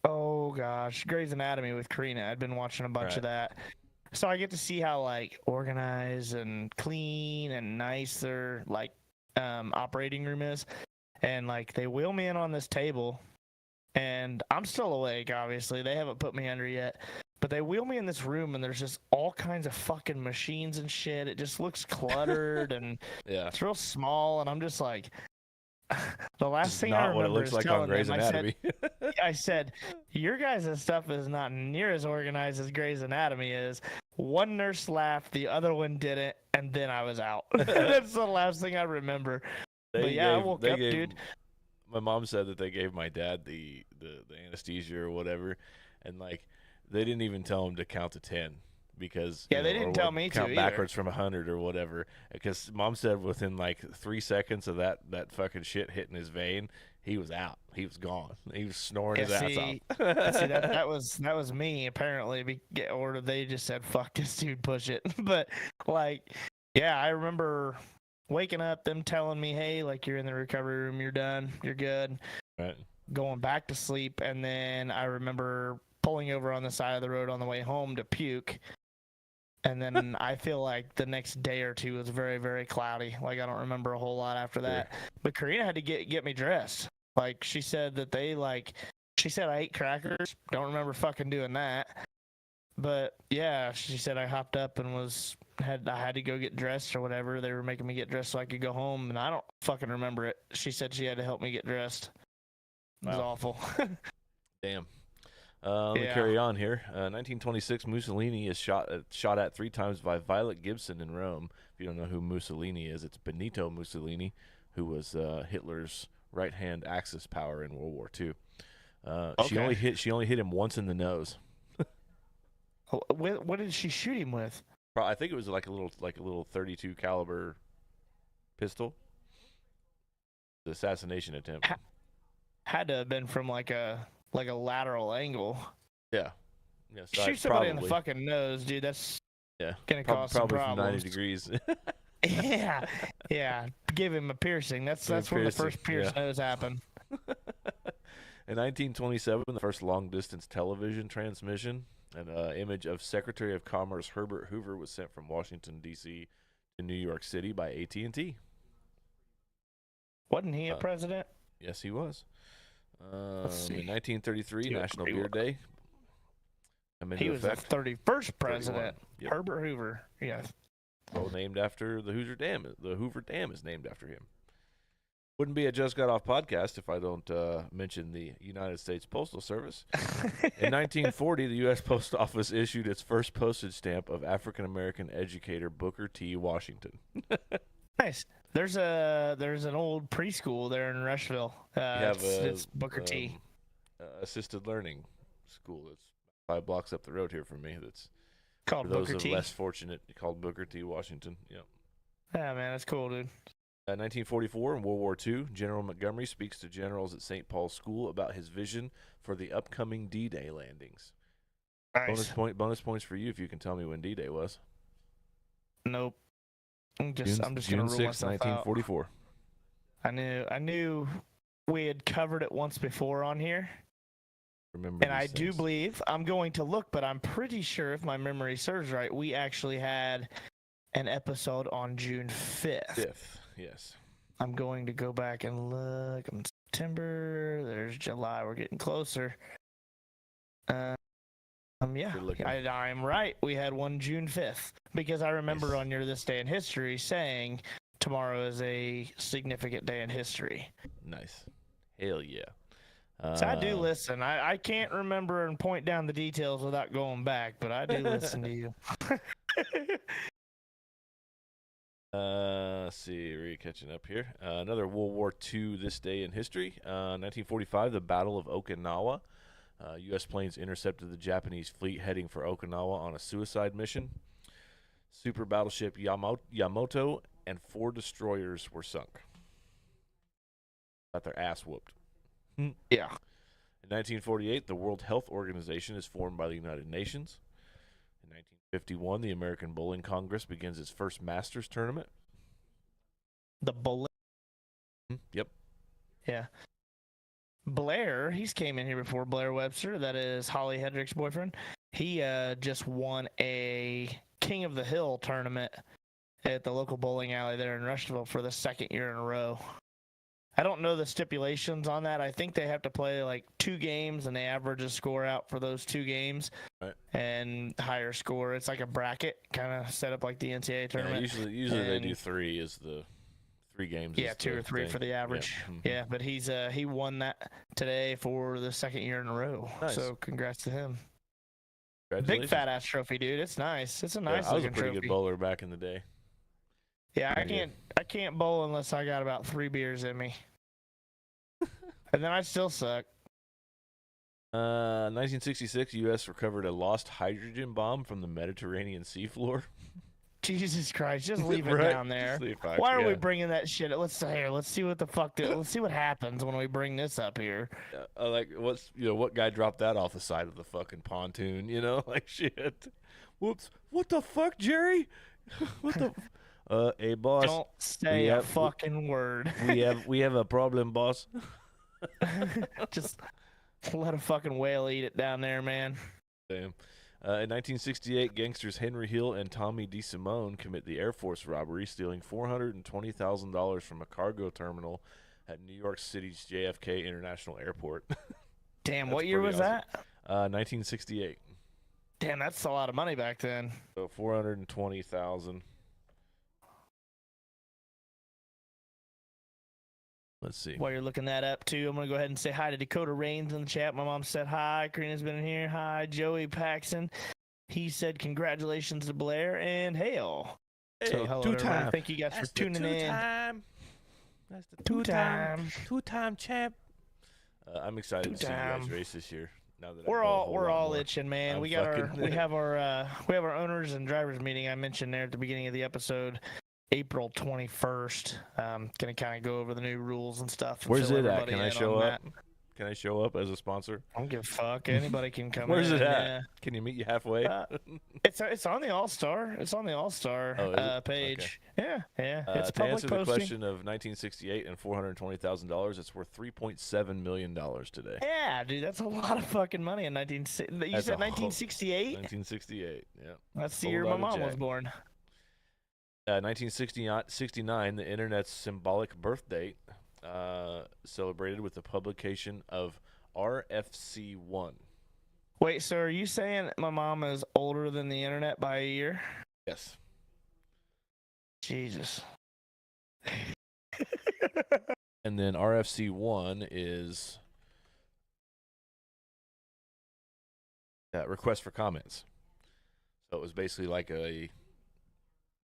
S2: Grey's Anatomy with Karina. I'd been watching a bunch of that. So I get to see how, like, organized and clean and nice their, like, operating room is. And, like, they wheel me in on this table, and I'm still awake, obviously. They haven't put me under yet. But they wheel me in this room, and there's just all kinds of fucking machines and shit. It just looks cluttered, and it's real small. And I'm just like, the last thing I remember is telling them, I said, your guys' stuff is not near as organized as Grey's Anatomy is. One nurse laughed, the other one didn't, and then I was out. That's the last thing I remember. I woke up, dude.
S1: My mom said that they gave my dad the anesthesia or whatever, and like they didn't even tell him to count to 10 because
S2: they didn't tell me to
S1: count backwards from 100 or whatever. Because Mom said within like 3 seconds of that fucking shit hitting his vein, he was out. He was gone. He was snoring
S2: Yeah,
S1: his ass
S2: see,
S1: off.
S2: see that was me apparently. Or they just said, "Fuck this dude, push it." But like, yeah, I remember waking up, them telling me, "Hey, like you're in the recovery room, you're done, you're good."
S1: Right.
S2: Going back to sleep, and then I remember pulling over on the side of the road on the way home to puke. And then I feel like the next day or two was very, very cloudy. Like I don't remember a whole lot after that.
S1: Sure.
S2: But Karina had to get me dressed. Like she said that she said I ate crackers. Don't remember fucking doing that. But yeah, she said I hopped up and I had to go get dressed or whatever. They were making me get dressed so I could go home, and I don't fucking remember it. She said she had to help me get dressed. It was awful.
S1: Damn. Let me carry on here. 1926, Mussolini is shot at 3 times by Violet Gibson in Rome. If you don't know who Mussolini is, it's Benito Mussolini, who was Hitler's right-hand Axis power in World War II. She only hit him once in the nose.
S2: What did she shoot him with?
S1: I think it was like a little 32 caliber pistol. The assassination attempt.
S2: Had to have been from like a lateral angle.
S1: Yeah. Yeah.
S2: Shoot somebody in the fucking nose, dude. That's gonna cause some problems.
S1: From 90 degrees.
S2: yeah. Give him a piercing. That's when the first pierced nose happened.
S1: In 1927, the first long-distance television transmission, an image of Secretary of Commerce Herbert Hoover was sent from Washington, D.C. to New York City by AT&T.
S2: Wasn't he a president?
S1: Yes, he was. In 1933, National Beard Day.
S2: He was the 31st president. Yep. Herbert Hoover. Yes.
S1: Well, named after the Hoover Dam. The Hoover Dam is named after him. Wouldn't be a Just Got Off podcast if I don't mention the United States Postal Service. In 1940, the U.S. Post Office issued its first postage stamp of African-American educator Booker T. Washington.
S2: Nice. There's an old preschool there in Rushville. It's Booker T.
S1: Assisted learning school. It's 5 blocks up the road here from me. That's
S2: called
S1: for those
S2: Booker T.
S1: less fortunate. Called Booker T. Washington. Yep.
S2: Yeah, man, that's cool, dude.
S1: 1944, in World War II, General Montgomery speaks to generals at St. Paul's School about his vision for the upcoming D-Day landings.
S2: Nice.
S1: Bonus points for you if you can tell me when D-Day was.
S2: Nope. I'm just
S1: June
S2: gonna
S1: 6,
S2: rule myself
S1: 1944.
S2: out. I knew we had covered it once before on here.
S1: Remember,
S2: and I do believe I'm going to look, but I'm pretty sure if my memory serves right, we actually had an episode on June 5th.
S1: Yes.
S2: I'm going to go back and look. In September. There's July. We're getting closer. Yeah, I'm right. We had one June 5th because I remember on your This Day in History saying tomorrow is a significant day in history.
S1: Nice. Hell yeah.
S2: So I do listen. I can't remember and point down the details without going back, but I do listen to you.
S1: Let's see, we're catching up here. Another World War II This Day in History. 1945, the Battle of Okinawa. U.S. planes intercepted the Japanese fleet heading for Okinawa on a suicide mission. Super battleship Yamato and 4 destroyers were sunk. Got their ass whooped.
S2: Yeah.
S1: In 1948, the World Health Organization is formed by the United Nations. In 1951, the American Bowling Congress begins its first Masters tournament.
S2: The bowling?
S1: Yep.
S2: Yeah. Blair, he's came in here before, Blair Webster, that is Holly Hedrick's boyfriend. He just won a King of the Hill tournament at the local bowling alley there in Rushville for the 2nd year in a row. I don't know the stipulations on that. I think they have to play like 2 games and they average a score out for those 2 games.
S1: Right.
S2: And higher score. It's like a bracket kind of set up like the NCAA tournament.
S1: Yeah, usually they do 3 is the 3 games.
S2: Yeah, 2 or 3 for the average. Yeah, but he won that today for the 2nd year in a row.
S1: Nice.
S2: So congrats to him. Big fat ass trophy, dude. It's nice. It's a nice
S1: I was a
S2: looking
S1: pretty
S2: trophy.
S1: good bowler back in the day.
S2: Yeah, I can't bowl unless I got about 3 beers in me. And then I still suck.
S1: 1966, U.S. recovered a lost hydrogen bomb from the Mediterranean seafloor.
S2: Jesus Christ, just leave it
S1: Right?
S2: down there.
S1: Just leave Fox,
S2: Why are we
S1: yeah.
S2: bringing that shit? Let's see what the fuck. Let's see what happens when we bring this up here.
S1: Like, what guy dropped that off the side of the fucking pontoon? Like shit. Whoops! What the fuck, Jerry? What the? Hey, boss.
S2: Don't say a fucking word.
S1: we have a problem, boss.
S2: Just let a fucking whale eat it down there, man.
S1: Damn. In 1968, gangsters Henry Hill and Tommy DeSimone commit the Air Force robbery, stealing $420,000 from a cargo terminal at New York City's JFK International Airport.
S2: Damn, what year was that?
S1: 1968.
S2: Damn, that's a lot of money back then.
S1: So 420,000. Let's see.
S2: While you're looking that up, too, I'm going to go ahead and say hi to Dakota Rains in the chat. My mom said hi. Karina's been in here. Hi, Joey Paxson. He said congratulations to Blair and hail.
S1: Hey,
S2: So hello, everyone. Thank you guys for tuning in.
S1: That's the two-time champ. I'm excited to see you guys race this year. Now that
S2: we're all itching, man. We have our owners and drivers meeting. I mentioned there at the beginning of the episode. April 21st. Gonna kind of go over the new rules and stuff.
S1: Where's it at? Can I show up? Can I show up as a sponsor?
S2: I don't give a fuck. Anybody can come.
S1: Where's
S2: in,
S1: it at? Yeah. Can you meet you halfway?
S2: It's on the All-Star. It's on the All-Star page. Okay. Yeah. It's
S1: to
S2: public
S1: answer
S2: posting.
S1: the question of 1968 and $420,000, it's worth $3.7 million today.
S2: Yeah, dude, that's a lot of fucking money in 1968. You said 1968?
S1: 1968. Yeah.
S2: That's the year my mom was born.
S1: 1969, the internet's symbolic birth date, celebrated with the publication of RFC1.
S2: Wait, so are you saying my mom is older than the internet by a year?
S1: Yes.
S2: Jesus.
S1: And then RFC1 is request for comments. So it was basically like a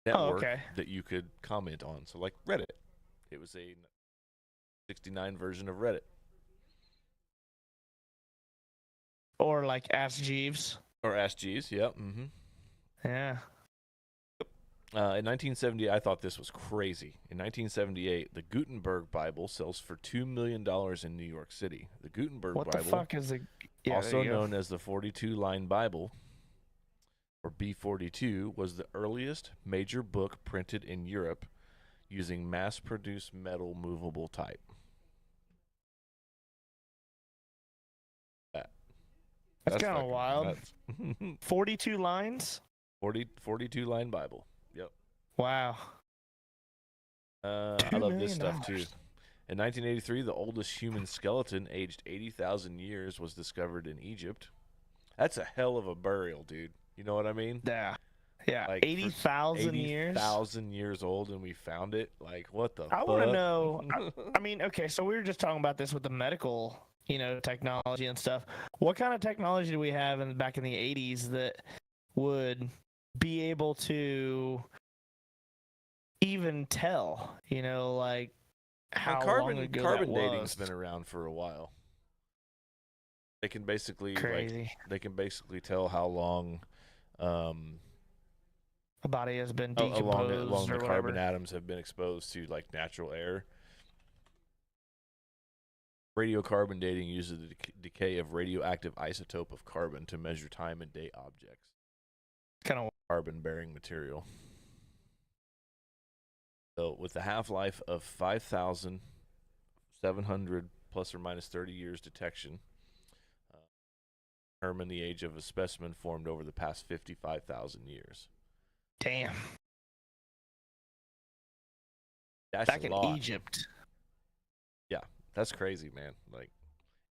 S1: network that you could comment on. So like Reddit. It was a 69 version of Reddit.
S2: Or like Ask Jeeves.
S1: Or Ask Jeeves, yep. Mm-hmm.
S2: Yeah.
S1: In 1970, I thought this was crazy. In 1978, the Gutenberg Bible sells for $2 million in New York City. The Gutenberg Bible,
S2: the fuck is
S1: also known as the 42-line Bible, or B42, was the earliest major book printed in Europe using mass-produced metal movable type.
S2: That's kind of wild. 42 lines?
S1: 42-line Bible. Yep.
S2: Wow.
S1: I love this stuff, too. In 1983, the oldest human skeleton, aged 80,000 years, was discovered in Egypt. That's a hell of a burial, dude. You know what I mean?
S2: Yeah. Yeah. Like 80,000 years?
S1: 80,000 years old, and we found it? Like, what the fuck?
S2: I want to know. I mean, okay, so we were just talking about this with the medical, technology and stuff. What kind of technology do we have back in the 80s that would be able to even tell, like how long ago
S1: carbon
S2: that
S1: dating's
S2: was?
S1: been around for a while. They can basically tell how long
S2: a body has been decomposed
S1: along the
S2: or
S1: carbon atoms have been exposed to like natural air. Radiocarbon dating uses the decay of radioactive isotope of carbon to measure time and date objects.
S2: Kind of
S1: carbon-bearing material. So, with a half-life of 5,700 plus or minus 30 years detection, determine the age of a specimen formed over the past 55,000 years.
S2: Damn.
S1: That's
S2: back
S1: a
S2: in
S1: lot.
S2: Egypt.
S1: Yeah, that's crazy, man. Like,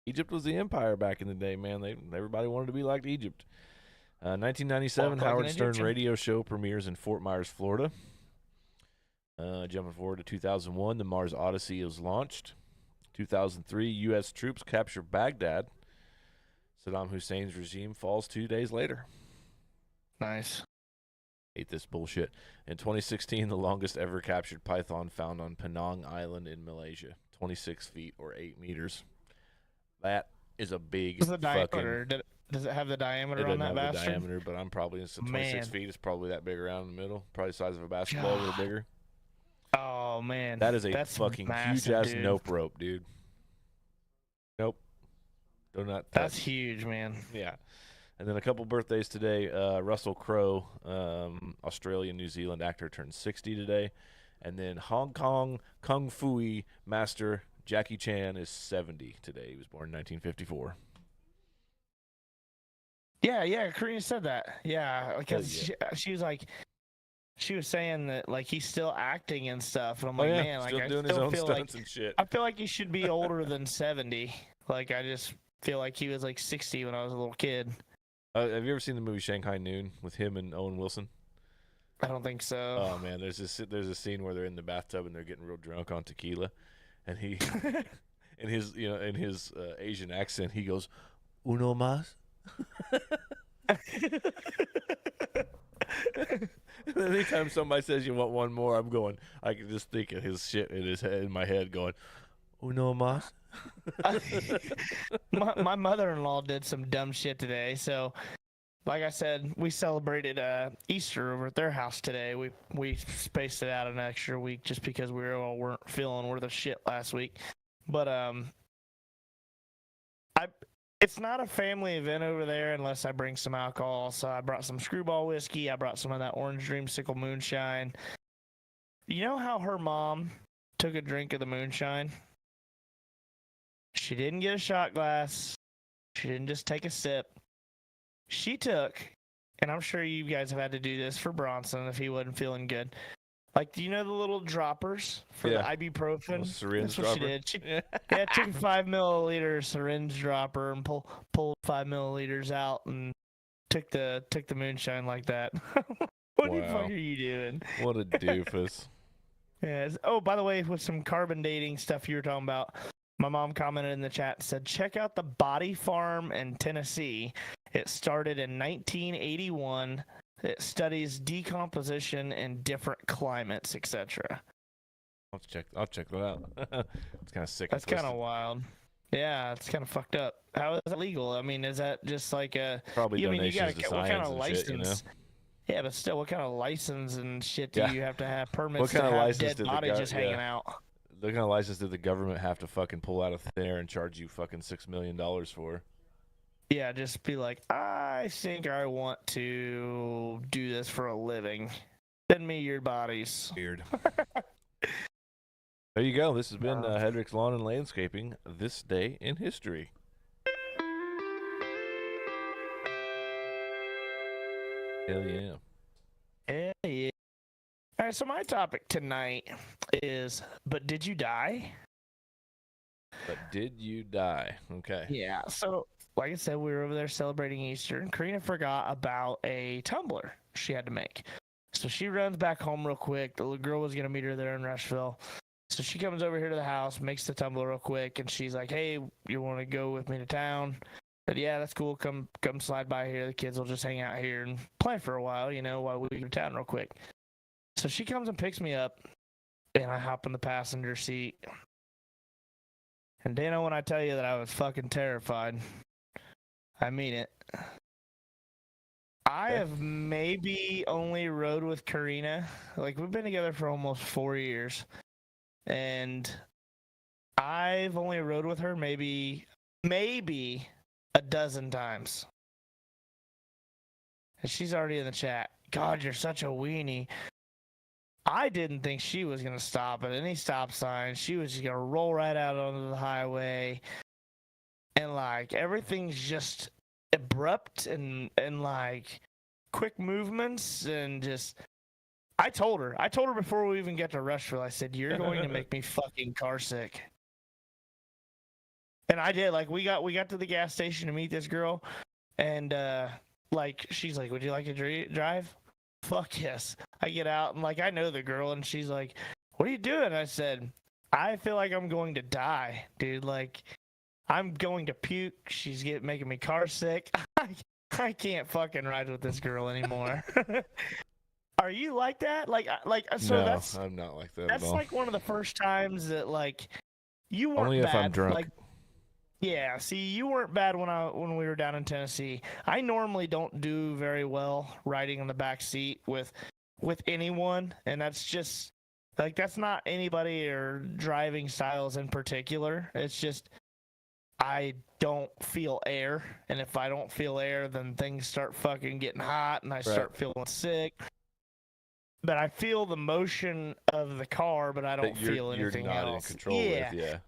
S1: Egypt was the empire back in the day, man. Everybody wanted to be like Egypt. 1997, Howard Stern radio show premieres in Fort Myers, Florida. Jumping forward to 2001, the Mars Odyssey is launched. 2003, U.S. troops capture Baghdad. Saddam Hussein's regime falls 2 days later.
S2: Nice.
S1: Hate this bullshit. In 2016, the longest ever captured python found on Penang Island in Malaysia. 26 feet or 8 meters. That is a big fucking...
S2: Does it have the
S1: It
S2: diameter
S1: doesn't
S2: on that
S1: have the
S2: bastard?
S1: diameter, but I'm probably it's 26
S2: Man.
S1: feet. It's probably that big around in the middle, probably the size of a basketball, a little
S2: God.
S1: bigger.
S2: Oh man,
S1: That is a
S2: that's
S1: fucking huge
S2: massive,
S1: ass
S2: dude.
S1: nope rope, dude. Nope. Do not touch.
S2: That's huge, man.
S1: Yeah. And then a couple birthdays today. Russell Crowe, Australian New Zealand actor, turned 60 today. And then Hong Kong Kung Fu master Jackie Chan is 70 today. He was born in 1954.
S2: Yeah, Karina said that. Yeah, because
S1: yeah.
S2: she was like, she was saying that like he's still acting and stuff. And I'm
S1: Oh
S2: like,
S1: yeah,
S2: man, like
S1: still
S2: I
S1: doing his
S2: still
S1: own
S2: feel
S1: stunts
S2: like
S1: and shit.
S2: I feel like he should be older than 70. Like I just feel like he was like 60 when I was a little kid.
S1: Have you ever seen the movie Shanghai Noon with him and Owen Wilson?
S2: I don't think so.
S1: Oh man, there's a scene where they're in the bathtub and they're getting real drunk on tequila, and he, in his Asian accent, he goes, "Uno más." Anytime somebody says you want one more, I'm going. I can just think of his shit in my head, going, "Uno más."
S2: My mother-in-law did some dumb shit today. So, like I said, we celebrated Easter over at their house today. We spaced it out an extra week just because we weren't feeling worth a shit last week. But it's not a family event over there unless I bring some alcohol. So I brought some Screwball whiskey. I brought some of that Orange Dreamsicle moonshine. You know how her mom took a drink of the moonshine? She didn't get a shot glass. She didn't just take a sip. She took, and I'm sure you guys have had to do this for Bronson if he wasn't feeling good. Like, do you know the little droppers for the ibuprofen?
S1: Syringe
S2: That's what
S1: dropper.
S2: she did. She took a 5 milliliter syringe dropper and pulled 5 milliliters out and took the moonshine like that. What the fuck are you doing?
S1: What a doofus.
S2: Yes. Oh, by the way, with some carbon dating stuff you were talking about, my mom commented in the chat and said, check out the Body Farm in Tennessee. It started in 1981. It studies decomposition in different climates, etc.
S1: I'll check that out. It's kind of sick.
S2: That's kind of wild. Yeah, it's kind of fucked up. How is that legal? I mean, is that just like a
S1: probably donations to
S2: what
S1: science
S2: kind of
S1: and
S2: license?
S1: shit, you know?
S2: Yeah, but still, what kind of license and shit do you have to have? Permits
S1: what kind
S2: to
S1: of
S2: have
S1: license
S2: dead bodies just hanging out?
S1: What kind of license did the government have to fucking pull out of thin air and charge you fucking $6 million for?
S2: Yeah, just be like, I think I want to do this for a living. Send me your bodies.
S1: Weird. There you go. This has been Hedrick's Lawn and Landscaping, this day in history. Hell yeah.
S2: Hell yeah. All right, so my topic tonight is, but did you die?
S1: But did you die? Okay.
S2: Yeah, so like I said, we were over there celebrating Easter, and Karina forgot about a tumbler she had to make. So she runs back home real quick. The little girl was going to meet her there in Rushville. So she comes over here to the house, makes the tumbler real quick, and she's like, hey, you want to go with me to town? I said, yeah, that's cool. Come slide by here. The kids will just hang out here and play for a while, while we go to town real quick. So she comes and picks me up, and I hop in the passenger seat. And Dana, when I tell you that I was fucking terrified, I mean it. I have maybe only rode with Karina. Like, we've been together for almost 4 years. And I've only rode with her maybe a dozen times. And she's already in the chat. God, you're such a weenie. I didn't think she was going to stop at any stop sign. She was just going to roll right out onto the highway. And, like, everything's just abrupt and like, quick movements and just... I told her before we even get to Rushville, I said, you're going to make me fucking car sick. And I did. Like, we got to the gas station to meet this girl, and like, she's like, would you like to drive? Fuck yes. I get out, and like, I know the girl, and she's like, what are you doing? I said, I feel like I'm going to die, dude. Like, I'm going to puke. She's making me car sick. I can't fucking ride with this girl anymore. Are you like that? So
S1: no,
S2: that's...
S1: I'm not like that
S2: That's
S1: at all.
S2: like one of the first times that, like, you weren't
S1: Only if
S2: bad.
S1: I'm drunk.
S2: Like, Yeah, see, you weren't bad when we were down in Tennessee. I normally don't do very well riding in the back seat with anyone, and that's just like that's not anybody or driving styles in particular. It's just I don't feel air, and if I don't feel air, then things start fucking getting hot, and I start feeling sick. But I feel the motion of the car, but I don't feel anything
S1: you're not
S2: else.
S1: in control with, yeah.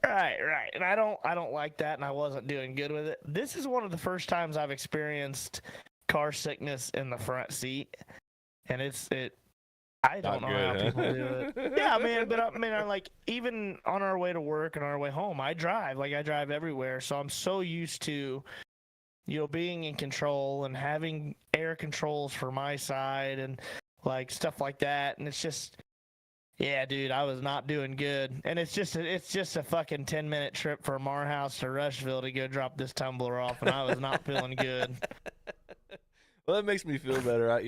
S2: Right. And I don't like that, and I wasn't doing good with it. This is one of the first times I've experienced car sickness in the front seat, and I don't know how people do it. Yeah, man, but I like even on our way to work and our way home, I drive everywhere, so I'm so used to being in control and having air controls for my side and like stuff like that, and it's just yeah, dude, I was not doing good. And it's just a fucking 10-minute trip from our house to Rushville to go drop this tumbler off, and I was not feeling good.
S1: Well, that makes me feel better,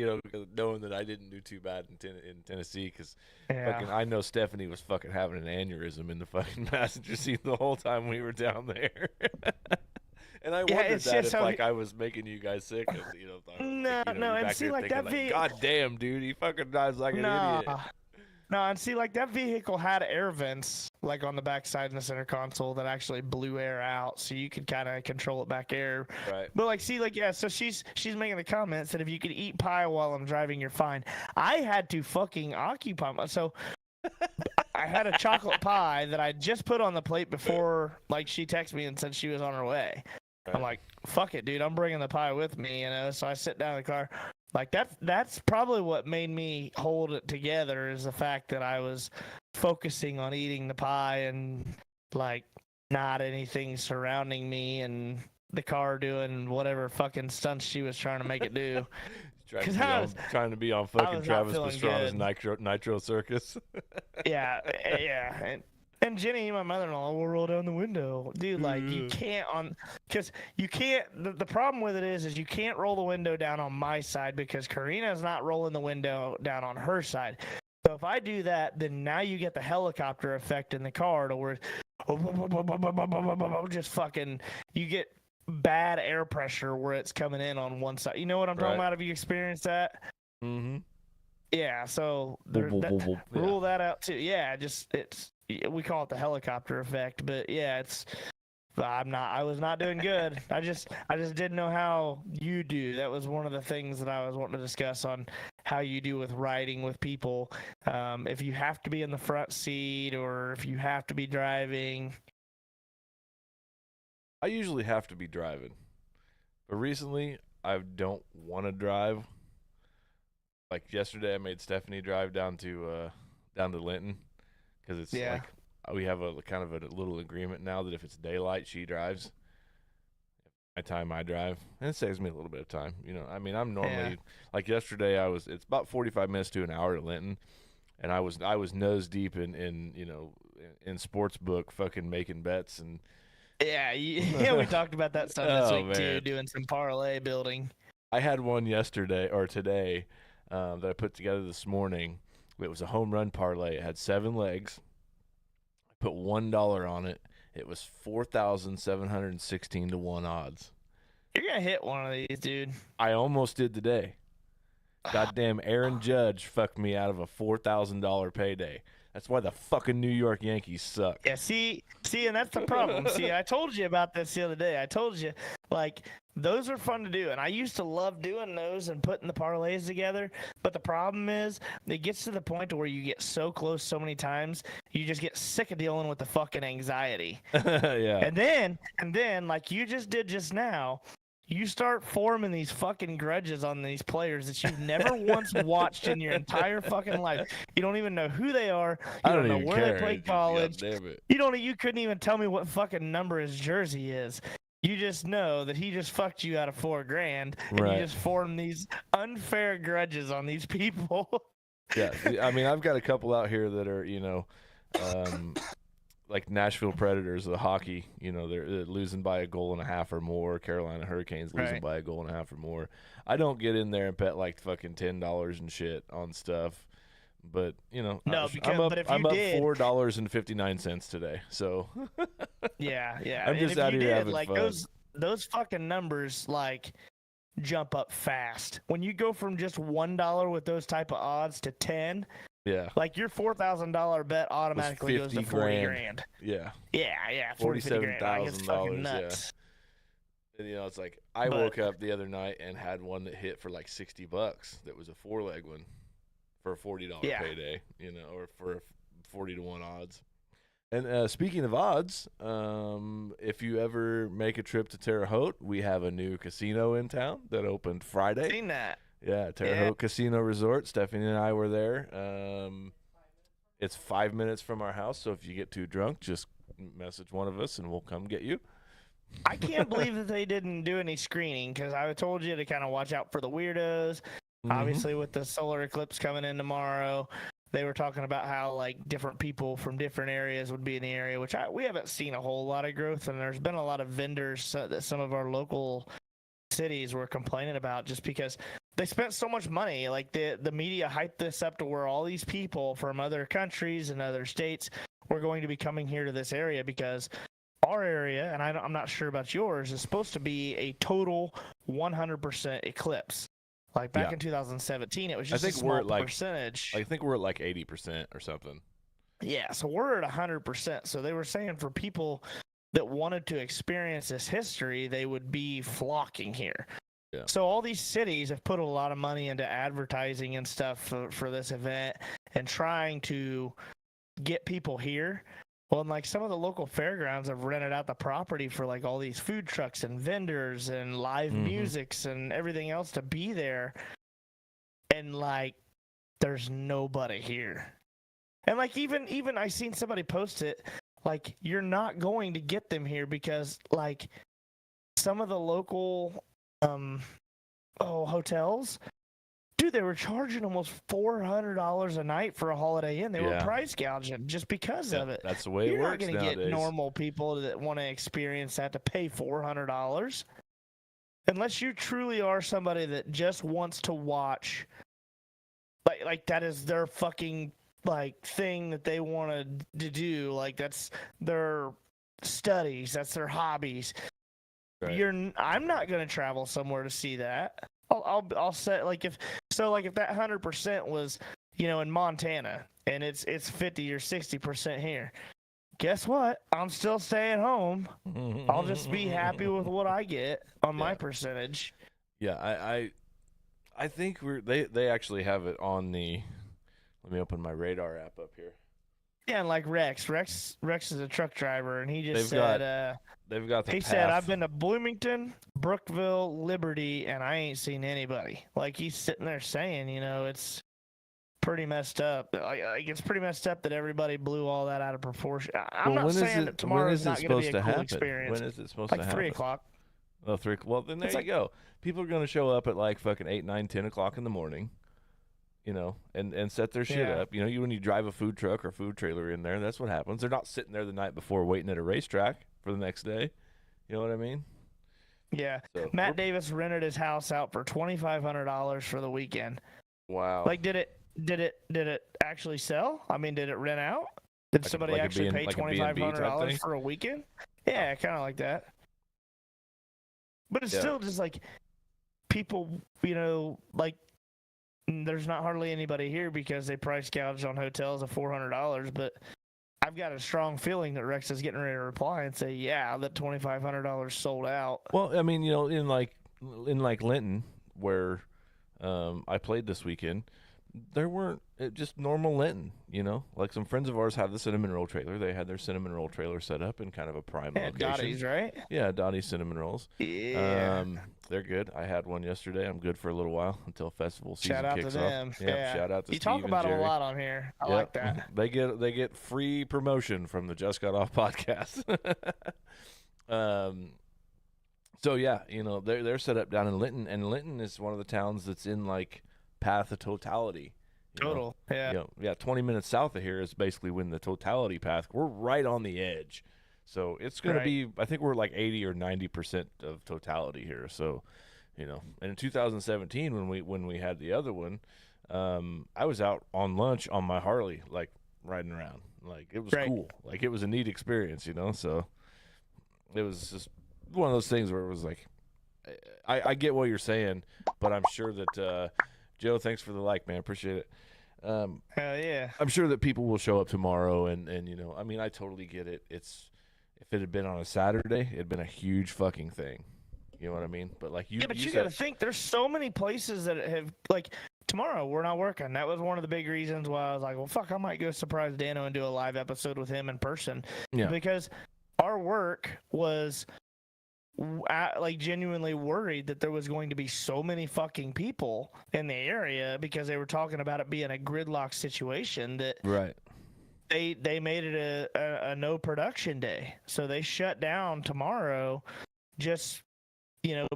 S1: knowing that I didn't do too bad in Tennessee, because I know Stephanie was fucking having an aneurysm in the fucking passenger seat the whole time we were down there. And I wondered that if I was making you guys sick.
S2: No, and see, like that
S1: God damn, dude, he fucking drives like an idiot.
S2: No, and see, like that vehicle had air vents, like on the backside in the center console that actually blew air out, so you could kind of control it back air.
S1: Right.
S2: But like, see, like, yeah, so she's making the comments that if you could eat pie while I'm driving, you're fine. I had to fucking occupy myself. So I had a chocolate pie that I just put on the plate before, like, she texted me and said she was on her way. Right. I'm like, fuck it, dude, I'm bringing the pie with me, So I sit down in the car. Like that's probably what made me hold it together, is the fact that I was focusing on eating the pie and like not anything surrounding me and the car doing whatever fucking stunts she was trying to make it do.
S1: trying to be on fucking Travis Pastrana's Nitro Circus.
S2: Yeah. And Jenny, my mother-in-law, will roll down the window. Dude, like, you can't because you can't, the problem with it is you can't roll the window down on my side because Karina's not rolling the window down on her side. So if I do that, then now you get the helicopter effect in the car to where just fucking, you get bad air pressure where it's coming in on one side. You know what I'm talking about? Have you experienced that?
S1: Mm-hmm.
S2: Yeah, so rule that out too. Yeah, we call it the helicopter effect, but yeah, I was not doing good. I just didn't know how you do. That was one of the things that I was wanting to discuss on how you do with riding with people. If you have to be in the front seat or if you have to be driving.
S1: I usually have to be driving, but recently I don't want to drive. Like yesterday, I made Stephanie drive down to Linton. Because it's like we have a kind of a little agreement now that if it's daylight, she drives. My time, I drive, and it saves me a little bit of time. I mean, I'm normally like yesterday. It's about 45 minutes to an hour to Linton, and I was nose deep in sports book, fucking making bets and.
S2: Yeah, we talked about that stuff this week too, doing some parlay building.
S1: I had one yesterday or today that I put together this morning. It was a home run parlay. It had 7 legs. I put $1 on it. It was 4,716 to 1 odds.
S2: You're gonna hit one of these, dude.
S1: I almost did today. Goddamn Aaron Judge fucked me out of a $4,000 payday. That's why the fucking New York Yankees suck.
S2: Yeah, see, and that's the problem. See, I told you about this the other day. I told you, like, those are fun to do, and I used to love doing those and putting the parlays together. But the problem is, it gets to the point where you get so close so many times, you just get sick of dealing with the fucking anxiety.
S1: Yeah.
S2: And then, like you just did just now, you start forming these fucking grudges on these players that you've never once watched in your entire fucking life. You don't even know who they are. You don't know where they played college. You couldn't even tell me what fucking number his jersey is. You just know that he just fucked you out of $4,000, and you just form these unfair grudges on these people.
S1: Yeah, I mean, I've got a couple out here that are, like Nashville Predators, the hockey, they're losing by a goal and a half or more. Carolina Hurricanes losing by a goal and a half or more. I don't get in there and bet like fucking $10 and shit on stuff. But
S2: No,
S1: I'm up.
S2: but if you
S1: I'm up
S2: did,
S1: $4.59 today. So
S2: yeah,
S1: I'm
S2: and
S1: just
S2: if
S1: out
S2: you
S1: here
S2: did,
S1: having
S2: like
S1: fun.
S2: those fucking numbers like jump up fast. When you go from just $1 with those type of odds to 10,
S1: Yeah,
S2: like your $4,000 bet
S1: was
S2: automatically goes
S1: 50
S2: to 40
S1: grand.
S2: grand.
S1: Yeah,
S2: Yeah, 40, 50
S1: forty-seven
S2: grand. Like it's
S1: thousand
S2: fucking
S1: dollars. Yeah,
S2: nuts.
S1: and it's like I
S2: But
S1: woke up the other night and had one that hit for like $60. That was a 4-leg one for a $40
S2: yeah,
S1: payday. Or for 40-1 odds. And speaking of odds, if you ever make a trip to Terre Haute, we have a new casino in town that opened Friday.
S2: seen that.
S1: Yeah, Terre
S2: Yeah.
S1: Haute Casino Resort. Stephanie and I were there. It's 5 minutes from our house, so if you get too drunk, just message one of us and we'll come get you.
S2: I can't believe that they didn't do any screening because I told you to kind of watch out for the weirdos. Obviously, with the solar eclipse coming in tomorrow, they were talking about how like different people from different areas would be in the area, which we haven't seen a whole lot of growth, and there's been a lot of vendors that some of our local cities were complaining about just because they spent so much money. Like the media hyped this up to where all these people from other countries and other states were going to be coming here to this area because our area, and I'm not sure about yours, is supposed to be a total 100% eclipse. Like back in 2017, it was just a small percentage.
S1: I think we're at like 80% or something.
S2: Yeah, so we're at 100%. So they were saying for people that wanted to experience this history, they would be flocking here.
S1: Yeah.
S2: So all these cities have put a lot of money into advertising and stuff for this event and trying to get people here. Well, and like some of the local fairgrounds have rented out the property for like all these food trucks and vendors and live musics and everything else to be there. And like, there's nobody here. And like, even I seen somebody post it, like, you're not going to get them here because like some of the local, hotels, dude, they were charging almost $400 a night for a Holiday Inn. They were price gouging just because of it.
S1: That's the way
S2: You're
S1: it works
S2: not
S1: nowadays.
S2: Get normal people that want to experience that to pay $400 unless you truly are somebody that just wants to watch. Like that is their fucking like thing that they wanted to do. Like that's their studies. That's their hobbies.
S1: Right.
S2: I'm not going to travel somewhere to see that. I'll say like if that 100% was in Montana and it's 50 or 60% here, guess what? I'm still staying home. I'll just be happy with what I get on my percentage.
S1: Yeah, I think they actually have it on the. Let me open my radar app up here.
S2: Yeah, and like Rex is a truck driver, and he just
S1: they've got the
S2: he
S1: path.
S2: said, I've been to Bloomington, Brookville, Liberty, and I ain't seen anybody. Like he's sitting there saying, it's pretty messed up. Like it's pretty messed up that everybody blew all that out of proportion. I'm not saying that tomorrow is not going to be a cool experience.
S1: When is it supposed to happen?
S2: Like 3 o'clock.
S1: Oh, 3. Well, then there you go. People are going to show up at like fucking 8, 9, 10 o'clock in the morning. And set their shit up. When you drive a food truck or food trailer in there, that's what happens. They're not sitting there the night before waiting at a racetrack for the next day. You know what I mean?
S2: Yeah. So Matt Davis rented his house out for $2,500 for the weekend.
S1: Wow.
S2: Like, did it actually sell? I mean, did it rent out? Did somebody actually pay $2,500 for a weekend? Yeah, kind of like that. But it's still just like people, like. There's not hardly anybody here because they price gouge on hotels of $400, but I've got a strong feeling that Rex is getting ready to reply and say, that $2,500 sold out.
S1: Well, I mean, in like Linton, where I played this weekend, there weren't just normal Linton, like some friends of ours have the cinnamon roll trailer. They had their cinnamon roll trailer set up in kind of a prime location.
S2: Dottie's, right?
S1: Yeah, Dottie's cinnamon rolls.
S2: Yeah.
S1: They're good. I had one yesterday. I'm good for a little while until festival season kicks off.
S2: Shout out to them.
S1: Yeah, shout out to
S2: you
S1: Steve
S2: talk about
S1: and Jerry.
S2: them a lot on here. I like that.
S1: They get free promotion from the Just Got Off podcast. So yeah, they're set up down in Linton, and Linton is one of the towns that's in like path of totality. Yeah. 20 minutes south of here is basically when the totality path. We're right on the edge, so it's gonna be. I think we're like 80 or 90% of totality here. So, and in 2017 when we had the other one, I was out on lunch on my Harley, like riding around. Like it was
S2: Right.
S1: cool. Like it was a neat experience, you know. So it was just one of those things where it was like, I get what you're saying, but I'm sure that Joe, thanks for the like, man, appreciate it.
S2: Hell yeah.
S1: I'm sure that people will show up tomorrow, and you know, I mean, I totally get it. It's if it had been on a Saturday, it'd been a huge fucking thing. You know what I mean? But like
S2: Yeah, but you
S1: said,
S2: got to think there's so many places that have like tomorrow we're not working. That was one of the big reasons why I was like, well, fuck, I might go surprise Dano and do a live episode with him in person
S1: yeah,
S2: because our work was like genuinely worried that there was going to be so many fucking people in the area because they were talking about it being a gridlock situation that
S1: right.
S2: they made it a no production day. So they shut down tomorrow just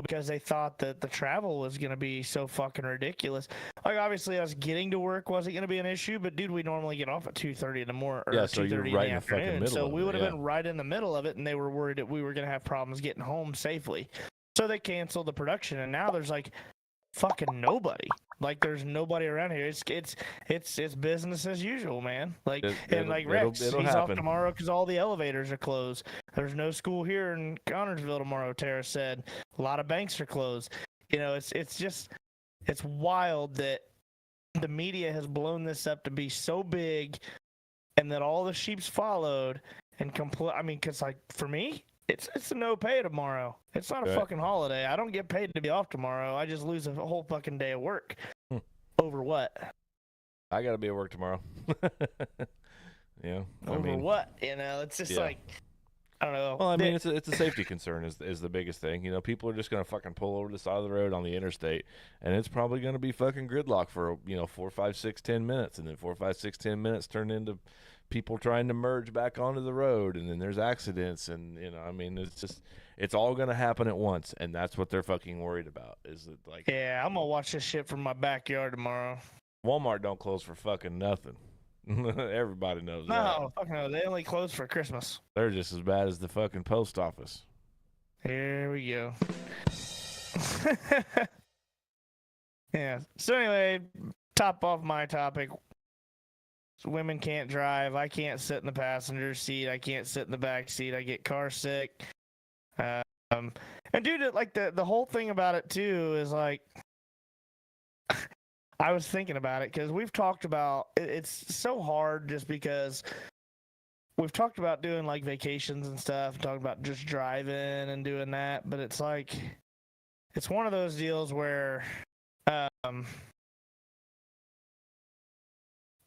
S2: because they thought that the travel was going to be so fucking ridiculous. Like, obviously, us getting to work wasn't going to be an issue, but, dude, we normally get off at 2:30 in the morning or
S1: Yeah, so
S2: 2:30
S1: you're
S2: in
S1: right
S2: the
S1: in the fucking
S2: afternoon.
S1: middle
S2: So
S1: of
S2: we
S1: it,
S2: would have
S1: yeah.
S2: been right in the middle of it, and they were worried that we were going to have problems getting home safely. So they canceled the production, and now there's, like, fucking nobody. Like, there's nobody around here. It's business as usual, man. Like, and like Rex,
S1: it'll
S2: he's
S1: happen.
S2: off tomorrow because all the elevators are closed. There's no school here in Connorsville tomorrow. Tara said a lot of banks are closed. You know, it's wild that the media has blown this up to be so big, and that all the sheeps followed and I mean, because like for me, it's a no pay tomorrow. It's not a
S1: Right.
S2: fucking holiday. I don't get paid to be off tomorrow. I just lose a whole fucking day of work. Over what?
S1: I got to be at work tomorrow. Yeah,
S2: Over what? You know, it's just like, I don't know.
S1: Well, I mean, it's a safety concern is the biggest thing. You know, people are just gonna fucking pull over the side of the road on the interstate, and it's probably gonna be fucking gridlock for 4, 5, 6, 10 minutes, and then 4, 5, 6, 10 minutes turn into people trying to merge back onto the road, and then there's accidents, and I mean, it's all gonna happen at once, and that's what they're fucking worried about. Is that like?
S2: Yeah, I'm gonna watch this shit from my backyard tomorrow.
S1: Walmart don't close for fucking nothing. Everybody knows that.
S2: No, fuck no. They only close for Christmas.
S1: They're just as bad as the fucking post office.
S2: Here we go. Yeah. So anyway, top off my topic. Women can't drive. I can't sit in the passenger seat. I can't sit in the back seat. I get car sick. And dude, like the whole thing about it too is like, I was thinking about it because we've talked about it's so hard just because we've talked about doing like vacations and stuff, talking about just driving and doing that, but it's like it's one of those deals where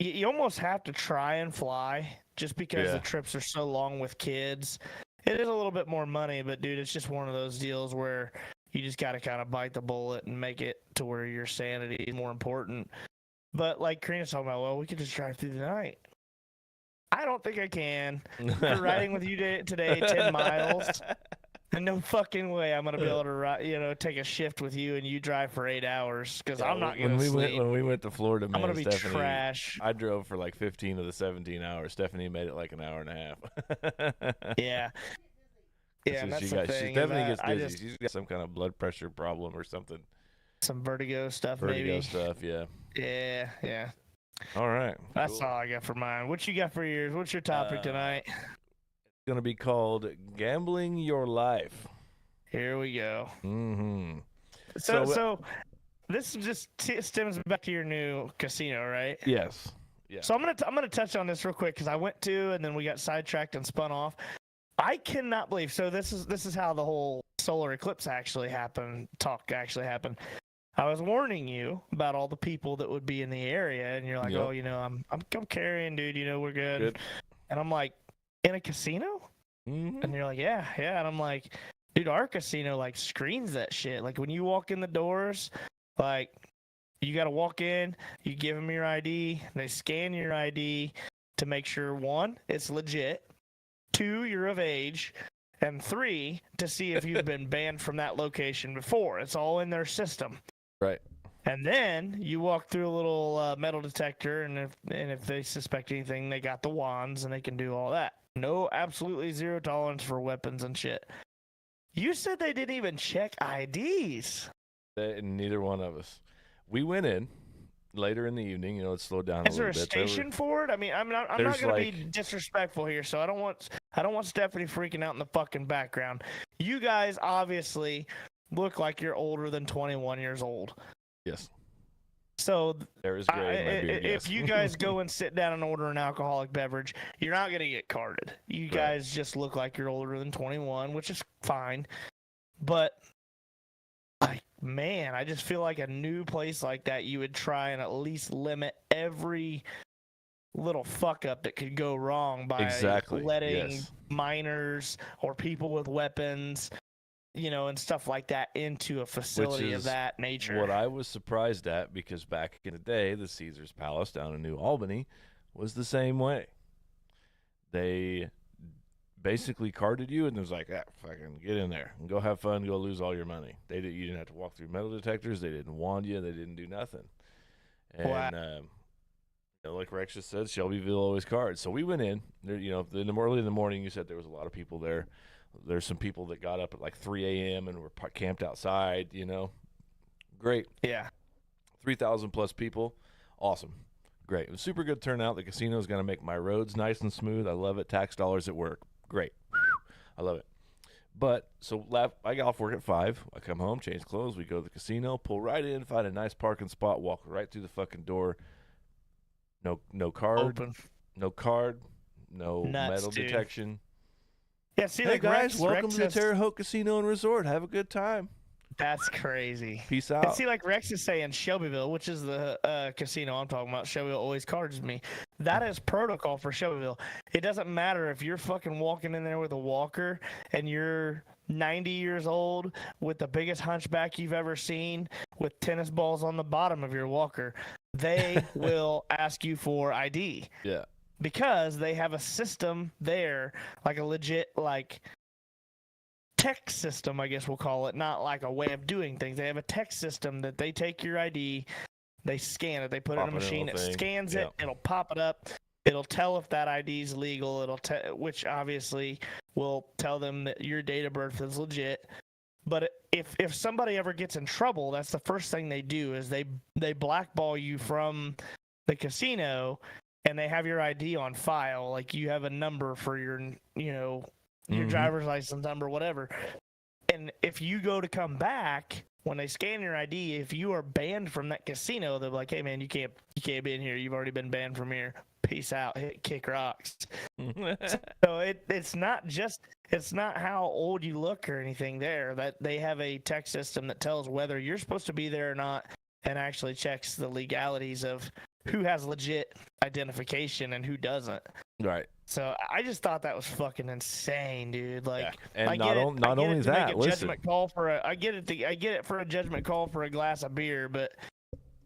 S2: you almost have to try and fly just because the trips are so long with kids. It is a little bit more money, but dude, it's just one of those deals where you just got to kind of bite the bullet and make it to where your sanity is more important. But like Karina's talking about, well, we could just drive through the night. I don't think I can. After riding with you today 10 miles, and no fucking way I'm going to be able to ride, take a shift with you and you drive for 8 hours because I'm not going to sleep.
S1: When we went to Florida, man,
S2: I'm going to be
S1: Stephanie,
S2: trash.
S1: I drove for like 15 of the 17 hours. Stephanie made it like an hour and a half.
S2: Yeah. Yeah,
S1: so
S2: and that's
S1: she
S2: the thing.
S1: Stephanie gets dizzy. She's got some kind of blood pressure problem or something.
S2: Some vertigo stuff,
S1: Vertigo
S2: maybe.
S1: stuff, yeah.
S2: Yeah.
S1: All right.
S2: That's all I got for mine. What you got for yours? What's your topic tonight?
S1: It's going to be called Gambling Your Life.
S2: Here we go.
S1: Mm-hmm.
S2: So this just stems back to your new casino, right?
S1: Yes. Yeah.
S2: So I'm gonna touch on this real quick because I went to and then we got sidetracked and spun off. I cannot believe. So this is how the whole solar eclipse actually happened. I was warning you about all the people that would be in the area, and you're like, "Oh, I'm carrying, dude. We're good." And I'm like, "In a casino?"
S1: Mm-hmm.
S2: And you're like, "Yeah." And I'm like, "Dude, our casino like screens that shit. Like when you walk in the doors, like you got to walk in, you give them your ID, they scan your ID to make sure 1, it's legit, 2, you're of age, and 3, to see if you've been banned from that location before. It's all in their system."
S1: Right.
S2: And then you walk through a little metal detector, and if they suspect anything, they got the wands and they can do all that. No, absolutely zero tolerance for weapons and shit. You said they didn't even check IDs.
S1: Neither one of us. We went in, later in the evening, it slowed down a
S2: Is there
S1: little
S2: a
S1: bit. There
S2: station for it? I mean, I'm not
S1: there's
S2: gonna be
S1: like
S2: disrespectful here, so I don't want Stephanie freaking out in the fucking background. You guys obviously look like you're older than 21 years old.
S1: yes,
S2: So
S1: there is gray in my beard. Yes.
S2: if you guys go and sit down and order an alcoholic beverage, you're not gonna get carded. You guys just look like you're older than 21, which is fine. But like, man, I just feel like a new place like that, you would try and at least limit every little fuck up that could go wrong by letting minors or people with weapons, and stuff like that into a facility of that nature.
S1: What I was surprised at, because back in the day, the Caesar's Palace down in New Albany was the same way. They basically carded you, and it was like, fucking get in there and go have fun, go lose all your money. You didn't have to walk through metal detectors. They didn't wand you. They didn't do nothing. And like Rex just said, Shelbyville always cards. So we went in there. Early in the morning, you said there was a lot of people there. There's some people that got up at like 3 a.m. and were camped outside. Great.
S2: Yeah.
S1: 3,000 plus people. Awesome. Great. It was super good turnout. The casino is going to make my roads nice and smooth. I love it. Tax dollars at work. Great. I love it. But so I got off work at 5. I come home, change clothes. We go to the casino, pull right in, find a nice parking spot, walk right through the fucking door. No card.
S2: Open.
S1: No card. No
S2: Nuts,
S1: metal
S2: dude.
S1: detection.
S2: Yeah, see,
S1: hey guys, welcome to the Terre Haute Casino and Resort. Have a good time.
S2: That's crazy.
S1: Peace out.
S2: And see, like Rex is saying, Shelbyville, which is the casino I'm talking about. Shelbyville always cards me. That is protocol for Shelbyville. It doesn't matter if you're fucking walking in there with a walker and you're 90 years old with the biggest hunchback you've ever seen with tennis balls on the bottom of your walker. They will ask you for ID.
S1: Yeah.
S2: Because they have a system there, like a legit, like, tech system, I guess we'll call it, not like a way of doing things. They have a tech system that they take your ID, they scan it, they put it in a machine, it scans it, it'll pop it up, it'll tell if that ID is legal, which obviously will tell them that your date of birth is legit. But if somebody ever gets in trouble, that's the first thing they do is they blackball you from the casino, and they have your ID on file, like you have a number for your your driver's license number, whatever. And if you go to come back, when they scan your ID, if you are banned from that casino, they're like, hey man, you can't be in here. You've already been banned from here. Peace out. Kick rocks. So it's not how old you look or anything there. That they have a tech system that tells whether you're supposed to be there or not, and actually checks the legalities of who has legit identification and who doesn't.
S1: Right.
S2: So I just thought that was fucking insane, dude. Like,
S1: and
S2: I
S1: not only that, listen.
S2: I get it for a judgment call for a glass of beer, but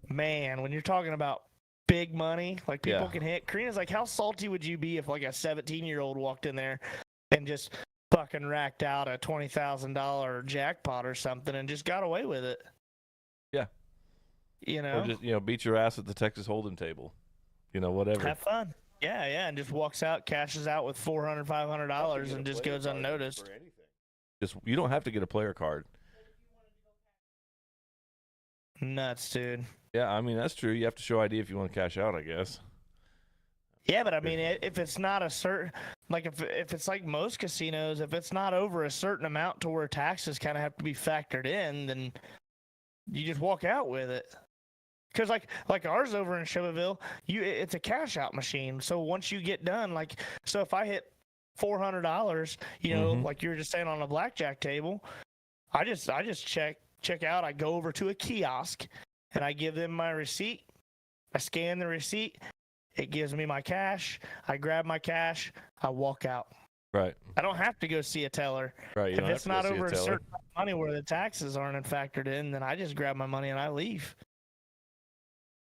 S2: man, when you're talking about big money, like people can hit. Karina's like, how salty would you be if like a 17-year-old walked in there and just fucking racked out a $20,000 jackpot or something and just got away with it?
S1: Yeah. Or just beat your ass at the Texas Hold'em table. Whatever.
S2: Have fun. Yeah, and just walks out, cashes out with $400, $500, and just goes unnoticed.
S1: You don't have to get a player card.
S2: Nuts, dude.
S1: Yeah, I mean that's true. You have to show ID if you want to cash out, I guess.
S2: Yeah, but I mean, if it's not a certain, like if it's like most casinos, if it's not over a certain amount to where taxes kind of have to be factored in, then you just walk out with it. Because like ours over in Shelbyville, it's a cash out machine. So once you get done, so if I hit $400, like you were just saying on a blackjack table, I just check out. I go over to a kiosk and I give them my receipt. I scan the receipt. It gives me my cash. I grab my cash. I walk out.
S1: Right.
S2: I don't have to go see a teller.
S1: Right.
S2: If it's not over a certain money where the taxes aren't factored in, then I just grab my money and I leave.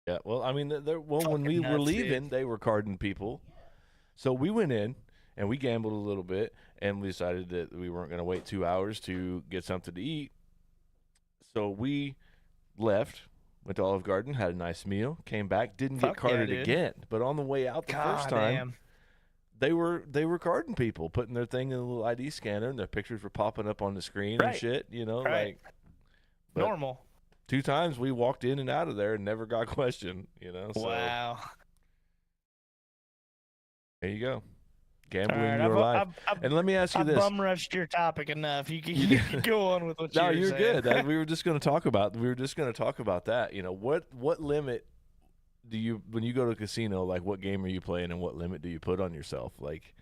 S1: Yeah, well, I mean, when we were leaving, they were carding people. So we went in, and we gambled a little bit, and we decided that we weren't going to wait 2 hours to get something to eat. So we left, went to Olive Garden, had a nice meal, came back, didn't get carded again. But on the way out the first time, they were carding people, putting their thing in a little ID scanner, and their pictures were popping up on the screen and shit,
S2: Normal.
S1: 2 times we walked in and out of there and never got questioned. So
S2: Wow.
S1: there you go,
S2: All
S1: gambling
S2: right,
S1: your life. And let me ask you
S2: I've
S1: this:
S2: bum rushed your topic enough. You can go on with what
S1: no,
S2: you're
S1: you're
S2: saying.
S1: good. We were just going to talk about. That. What limit do you, when you go to a casino, like what game are you playing and what limit do you put on yourself? Like,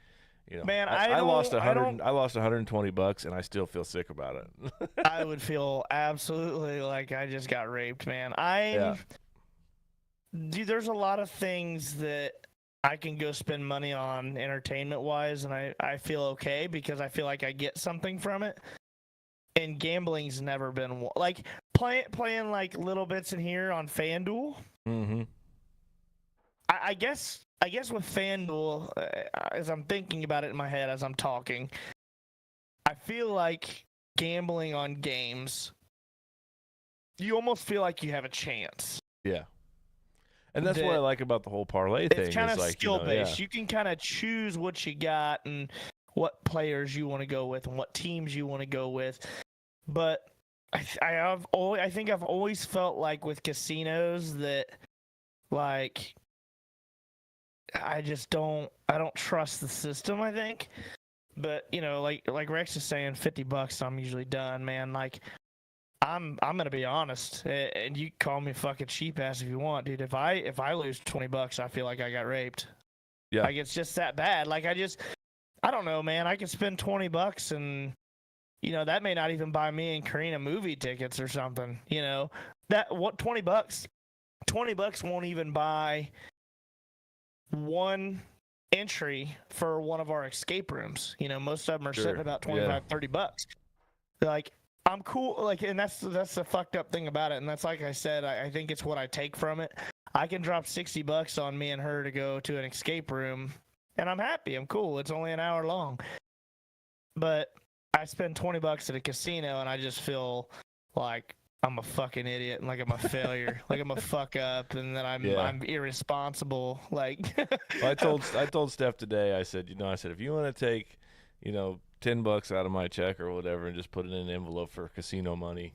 S2: Man,
S1: I lost
S2: I don't.
S1: $120 and I still feel sick about it.
S2: I would feel absolutely like I just got raped, man.
S1: Yeah.
S2: Dude, there's a lot of things that I can go spend money on entertainment wise, and I feel okay because I feel like I get something from it. And gambling's never been like playing like little bits in here on FanDuel.
S1: Mm-hmm.
S2: I guess with FanDuel, as I'm thinking about it in my head as I'm talking, I feel like gambling on games, you almost feel like you have a chance.
S1: Yeah. And that's what I like about the whole parlay thing.
S2: It's kind of
S1: like,
S2: skill based.
S1: Yeah.
S2: You can kind of choose what you got and what players you want to go with and what teams you want to go with. But I think I've always felt like with casinos that like I don't trust the system, I think. But like Rex is saying, $50, I'm usually done, man. Like I'm gonna be honest, and you can call me fucking cheap ass if you want, dude. If I lose $20, I feel like I got raped.
S1: Yeah.
S2: Like it's just that bad. Like I don't know, man. I could spend $20 and that may not even buy me and Karina movie tickets or something. That what $20? $20 won't even buy one entry for one of our escape rooms. Most of them are sitting about $25-$30. Like I'm cool, like, and that's the fucked up thing about it. And that's like I said, I think it's what I take from it. I can drop $60 on me and her to go to an escape room, and I'm happy. I'm cool. It's only an hour long, but I spend $20 at a casino, and I just feel like I'm a fucking idiot, and like I'm a failure, like I'm a fuck up, and that I'm irresponsible. Like,
S1: well, I told Steph today. I said, if you want to take, $10 out of my check or whatever, and just put it in an envelope for casino money,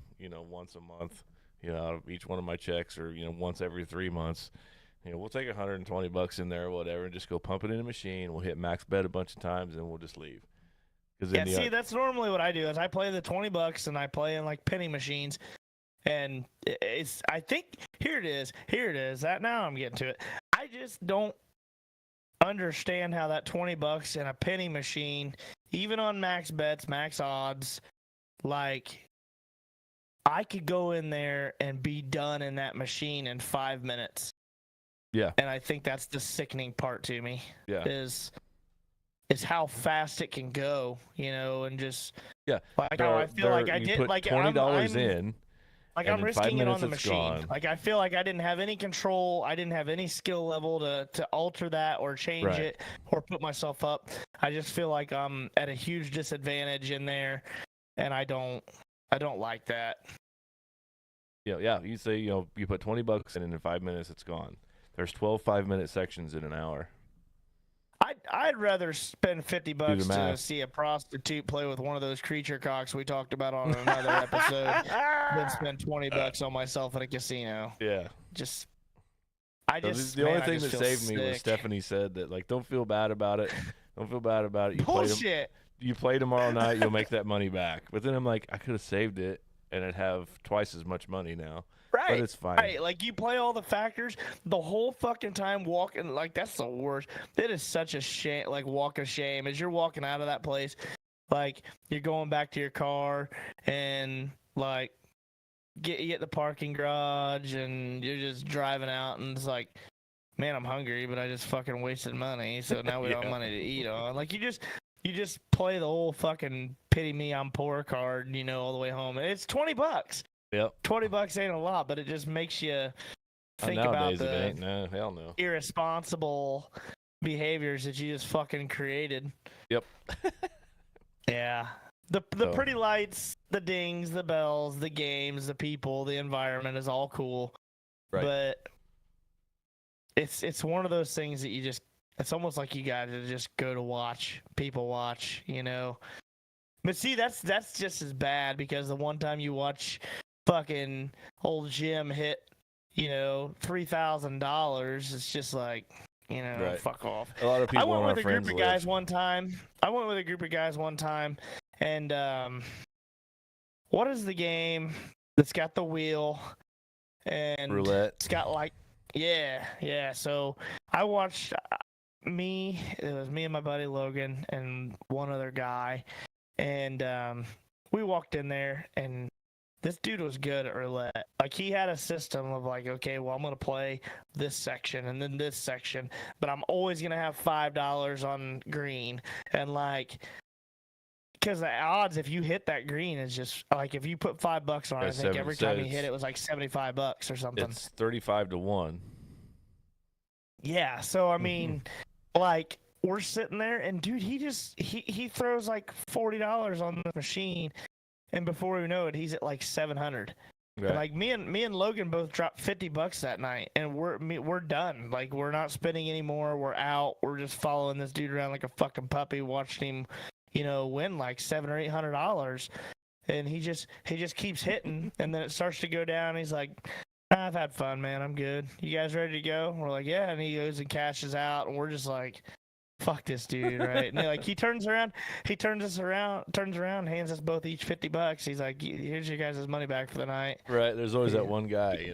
S1: once a month, out of each one of my checks, or once every 3 months, we'll take $120 in there or whatever, and just go pump it in a machine. We'll hit max bet a bunch of times, and we'll just leave.
S2: See, that's normally what I do. Is I play the $20 and I play in like penny machines. And I think here it is. That now I'm getting to it. I just don't understand how that $20 in a penny machine, even on max bets, max odds, like I could go in there and be done in that machine in 5 minutes.
S1: Yeah.
S2: And I think that's the sickening part to me.
S1: Yeah.
S2: Is how fast it can go, and just
S1: like
S2: how I feel like I did
S1: put
S2: like
S1: $20 in.
S2: Like I'm risking it on the machine. Gone. Like I feel like I didn't have any control. I didn't have any skill level to alter that or change it or put myself up. I just feel like I'm at a huge disadvantage in there, and I don't like that.
S1: Yeah. You say you put $20 in, and in 5 minutes it's gone. There's 12 5-minute sections in an hour.
S2: I'd rather spend $50 to see a prostitute play with one of those creature cocks we talked about on another episode than spend $20 on myself at a casino.
S1: Yeah.
S2: The
S1: only thing that saved me was Stephanie said that, like, don't feel bad about it. Don't feel bad about it.
S2: Bullshit.
S1: You play tomorrow night, you'll make that money back. But then I'm like, I could have saved it and I'd have twice as much money now.
S2: Right.
S1: But it's fine.
S2: Right. Like, you play all the factors the whole fucking time walking. Like, that's the worst. It is such a shame, like, walk of shame. As you're walking out of that place, like, you're going back to your car and, like, you get the parking garage and you're just driving out and it's like, man, I'm hungry, but I just fucking wasted money. So now we don't have money to eat on. Like, you just play the whole fucking pity me, I'm poor card, all the way home. And it's $20.
S1: Yep.
S2: $20 ain't a lot, but it just makes you think
S1: nowadays
S2: about the
S1: it ain't. No, hell no.
S2: irresponsible behaviors that you just fucking created.
S1: Yep.
S2: Yeah. The pretty lights, the dings, the bells, the games, the people, the environment is all cool.
S1: Right.
S2: But it's one of those things that it's almost like you got to just go to watch people watch, But see, that's just as bad because the one time you watch fucking old Jim hit, $3,000. It's just like,
S1: Right.
S2: fuck off.
S1: A lot of
S2: I
S1: people
S2: went
S1: on our
S2: with a
S1: friends
S2: group of
S1: list.
S2: guys one time. And what is the game that's got the wheel and
S1: Roulette.
S2: it's got like, yeah. So I watched it was me and my buddy Logan and one other guy, and we walked in there, and this dude was good at roulette. Like, he had a system of like, okay, well, I'm gonna play this section and then this section, but I'm always gonna have $5 on green, and like, because the odds if you hit that green is just like, if you put $5 on it, I think every time you hit it was like $75 or something.
S1: It's 35-1.
S2: Yeah, so I mean, like, we're sitting there, and dude, he throws like $40 on the machine, and before we know it, he's at like 700.
S1: Right.
S2: And like me and Logan both dropped $50 that night, and we're done. Like, we're not spending anymore. We're out. We're just following this dude around like a fucking puppy, watching him, win like $700 or $800. And he just keeps hitting, and then it starts to go down. He's like, I've had fun, man. I'm good. You guys ready to go? And we're like, yeah. And he goes and cashes out, and we're just like, fuck this dude, right? And he turns around, hands us both each $50. He's like, here's your guys' money back for the night.
S1: Right. There's always that one guy,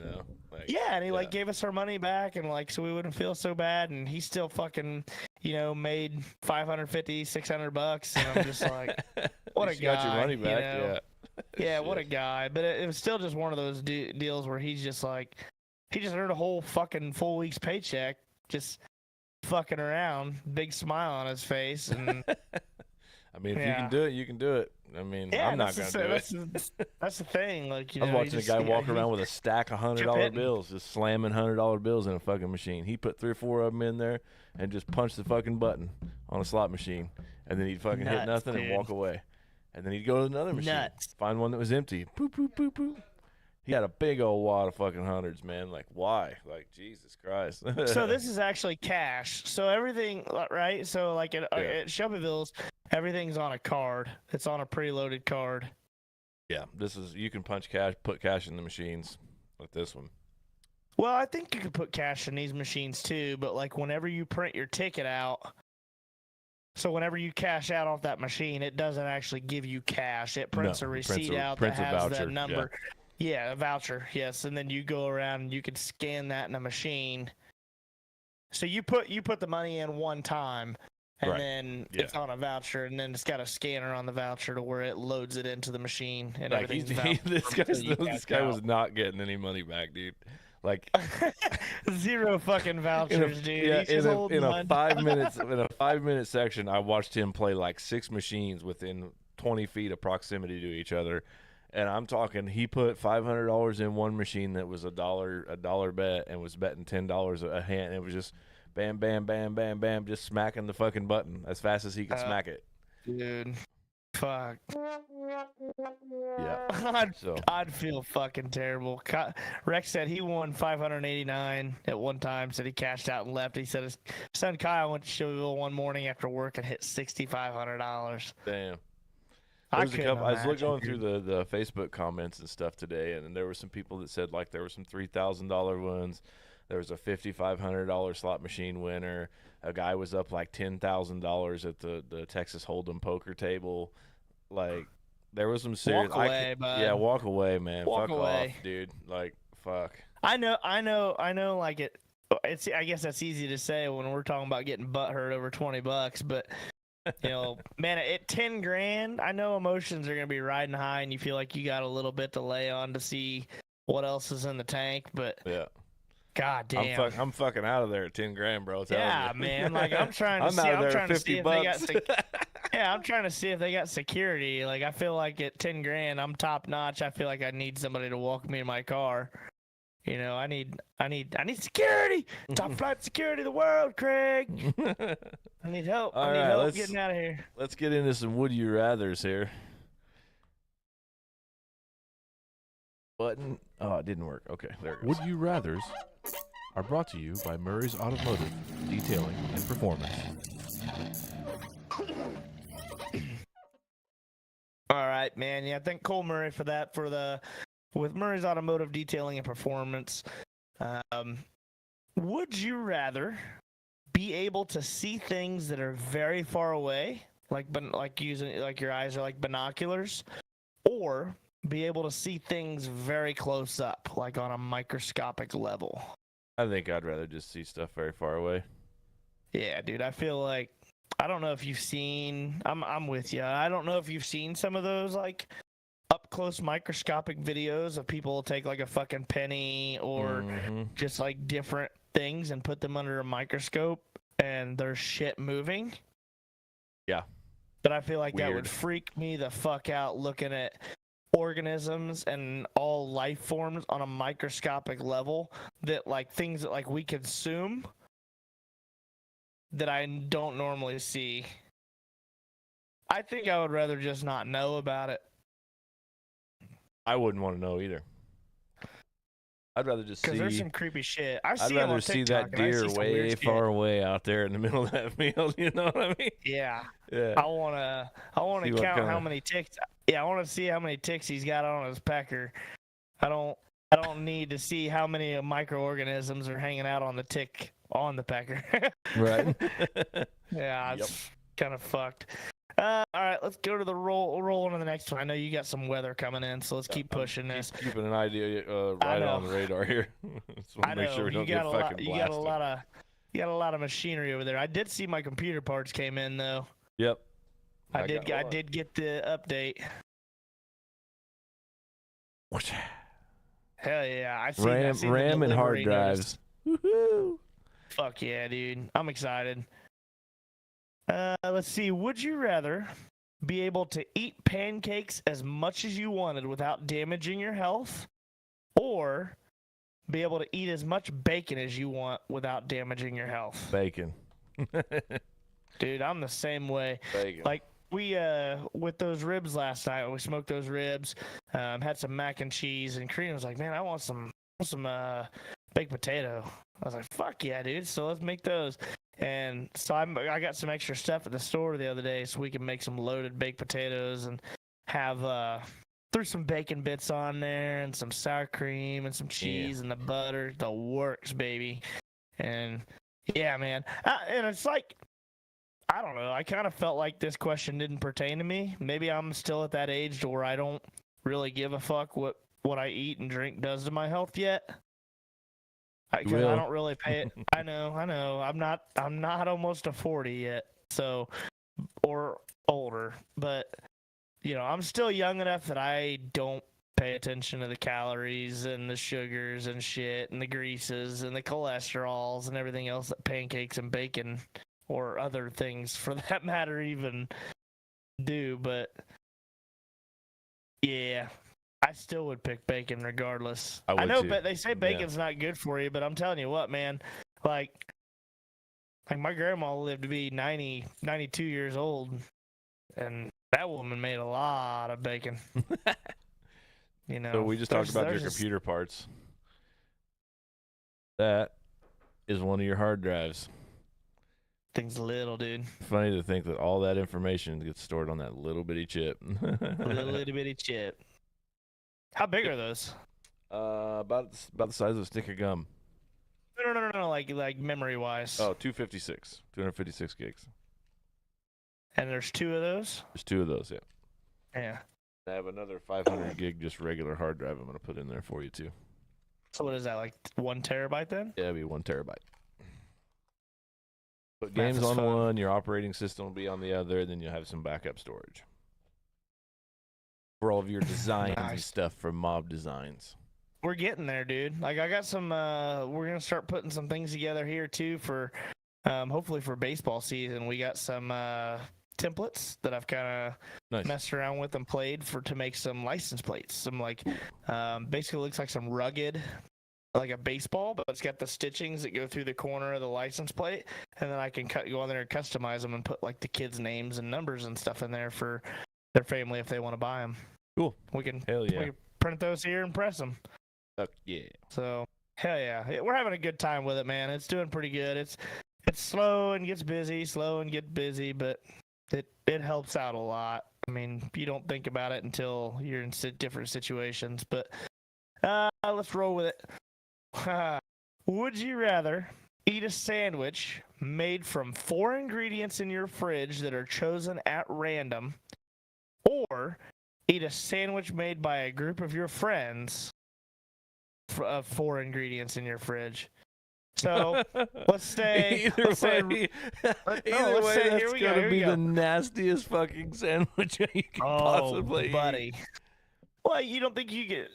S1: Like,
S2: yeah, and he like gave us our money back, and like, so we wouldn't feel so bad. And he still fucking, made $550-$600, and I'm just like, what a guy.
S1: Got your money back, yeah.
S2: Yeah, what a guy. But it was still just one of those deals where he's just like, he just earned a whole fucking full week's paycheck just fucking around, big smile on his face. And
S1: I mean, if you can do it, you can do it. I mean, I'm not going to do it.
S2: That's the thing. Like,
S1: I was watching a guy walk around with a stack of $100 bills, just slamming $100 bills in a fucking machine. He put 3 or 4 of them in there and just punched the fucking button on a slot machine, and then he'd fucking hit nothing and walk away. And then he'd go to another machine, find one that was empty. Boop, boop, boop, boop. He had a big old wad of fucking hundreds, man. Like, why? Like, Jesus Christ.
S2: So this is actually cash. So everything, right? So like at Shelbyville's, everything's on a card. It's on a preloaded card.
S1: Yeah, you can punch cash, put cash in the machines like this one.
S2: Well, I think you can put cash in these machines too, but like whenever you print your ticket out, so whenever you cash out off that machine, it doesn't actually give you cash. It prints a receipt out that has that number. Yeah, a voucher, yes. And then you go around and you can scan that in a machine. So you put the money in one time, and then it's on a voucher, and then it's got a scanner on the voucher to where it loads it into the machine, and
S1: like this guy was not getting any money back, dude. Like
S2: zero fucking vouchers, dude.
S1: Yeah, in a 5-minute section, I watched him play like 6 machines within 20 feet of proximity to each other. And I'm talking, he put $500 in one machine that was a dollar bet, and was betting $10 a hand. It was just bam, bam, bam, bam, bam, just smacking the fucking button as fast as he could smack it.
S2: Dude, fuck.
S1: Yeah.
S2: I'd feel fucking terrible. Rex said he won $589 at one time. Said he cashed out and left. He said his son Kyle went to Shelbyville one morning after work and hit $6,500.
S1: Damn. I was going through the Facebook comments and stuff today, and there were some people that said like there were some $3,000 ones. There was a $5,500 slot machine winner. A guy was up like $10,000 at the Texas Hold'em poker table. Like, there was some serious.
S2: Walk away, bud.
S1: Yeah, walk away, man.
S2: Fuck
S1: off, dude. Like, fuck.
S2: I know. Like it's. I guess that's easy to say when we're talking about getting butthurt over $20, but. Man, at 10 grand, I know emotions are gonna be riding high, and you feel like you got a little bit to lay on to see what else is in the tank. But god damn,
S1: I'm fucking out of there at 10 grand, bro.
S2: Yeah, man. Like, I'm trying to see. I'm trying to see if they got. Yeah, I'm trying to see if they got security. Like, I feel like at 10 grand, I'm top notch. I feel like I need somebody to walk me in my car. I need security. Top flight security of the world, Craig. I need help. I need help getting out of here.
S1: Let's get into some would you rathers here. Button. Oh, it didn't work. Okay, there it goes.
S3: Would you rathers are brought to you by Murray's Automotive, detailing and performance.
S2: All right, man. Yeah, thank Cole Murray for that, for the with Murray's Automotive Detailing and Performance, would you rather be able to see things that are very far away, like using like your eyes are like binoculars, or be able to see things very close up, like on a microscopic level?
S1: I think I'd rather just see stuff very far away.
S2: Yeah, dude. I feel like I don't know if you've seen. I'm with you. I don't know if you've seen some of those like up close microscopic videos of people take like a fucking penny or just like different things and put them under a microscope and there's shit moving.
S1: Yeah.
S2: But I feel like that
S1: Weird.
S2: would freak me the fuck out looking at organisms and all life forms on a microscopic level, that like things that like we consume that I don't normally see. I think I would rather just not know about it.
S1: I wouldn't want to know either. I'd rather just see.
S2: Because there's some creepy shit.
S1: I'd rather see that deer way far away out there in the middle of that field. You know what I mean?
S2: Yeah.
S1: Yeah.
S2: I wanna
S1: See
S2: count
S1: what kinda-
S2: how many ticks. Yeah, I want to see how many ticks he's got on his pecker. I don't need to see how many microorganisms are hanging out on the tick on the pecker.
S1: Right.
S2: Yeah, it's kind of fucked. All right, let's go to the roll on to the next one. I know you got some weather coming in, so let's keep pushing this.
S1: Keeping an idea right on the radar here. Just want
S2: I
S1: to make
S2: know
S1: sure we don't
S2: you got
S1: get
S2: a lot.
S1: fucking
S2: You
S1: blasted.
S2: got a lot of machinery over there. I did see my computer parts came in though.
S1: Yep.
S2: I did get the update. Hell yeah! I see
S1: RAM and hard
S2: delivery
S1: drives.
S2: notice.
S1: Woohoo!
S2: Fuck yeah, dude! I'm excited. Let's see. Would you rather be able to eat pancakes as much as you wanted without damaging your health, or be able to eat as much bacon as you want without damaging your health?
S1: Bacon.
S2: Dude, I'm the same way.
S1: Bacon.
S2: Like we with those ribs last night, we smoked those ribs, had some mac and cheese, and Karina was like, "Man, I want some baked potato." I was like, "Fuck yeah, dude!" So let's make those. And so I got some extra stuff at the store the other day, so we can make some loaded baked potatoes and have threw some bacon bits on there and some sour cream and some cheese and the butter. The works, baby. And yeah, man. And it's like, I don't know. I kind of felt like this question didn't pertain to me. Maybe I'm still at that age to where I don't really give a fuck what I eat and drink does to my health yet. Because I don't really pay it. I know. I'm not almost a 40 yet, so or older. But you know, I'm still young enough that I don't pay attention to the calories and the sugars and shit and the greases and the cholesterols and everything else that pancakes and bacon or other things for that matter even do. But yeah, I still would pick bacon regardless.
S1: I
S2: know,
S1: too.
S2: but they say bacon's not good for you, but I'm telling you what, man, like my grandma lived to be 90, 92 years old, and that woman made a lot of bacon. You know.
S1: So we just talked about your computer parts. That is one of your hard drives.
S2: Thing's little, dude.
S1: Funny to think that all that information gets stored on that little bitty chip.
S2: little bitty chip. How big are those?
S1: About the size of a stick of gum.
S2: No. Like memory wise.
S1: Oh, 256 gigs.
S2: And there's two of those.
S1: There's two of those, yeah.
S2: Yeah.
S1: I have another 500 gig just regular hard drive I'm gonna put in there for you too.
S2: So what is that, like 1 terabyte then?
S1: Yeah, it'll be 1 terabyte. Put
S2: Math
S1: games
S2: is
S1: on
S2: fun.
S1: one, your operating system will be on the other, then you'll have some backup storage for all of your designs and
S2: Nice.
S1: stuff for Mob Designs.
S2: We're getting there, dude. Like I got some. We're gonna start putting some things together here too for, hopefully for baseball season. We got some templates that I've kind of
S1: Nice.
S2: messed around with and played to make some license plates. Some like, basically looks like some rugged, like a baseball, but it's got the stitchings that go through the corner of the license plate, and then I can go on there and customize them and put like the kids' names and numbers and stuff in there for their family if they want to buy them.
S1: Cool.
S2: We can
S1: Hell yeah.
S2: we can print those here and press them.
S1: Fuck yeah.
S2: So hell yeah, we're having a good time with it, man. It's doing pretty good. It's slow and gets busy, but it helps out a lot. I mean, you don't think about it until you're in different situations, but Let's roll with it. Would you rather eat a sandwich made from 4 ingredients in your fridge that are chosen at random, or eat a sandwich made by a group of your friends of 4 ingredients in your fridge? So let's say
S1: either
S2: let's say,
S1: way,
S2: let's
S1: either
S2: say
S1: way,
S2: here
S1: that's
S2: we go.
S1: gonna
S2: Here we
S1: be
S2: go.
S1: the nastiest fucking sandwich you can possibly eat.
S2: buddy. Well, you don't think you get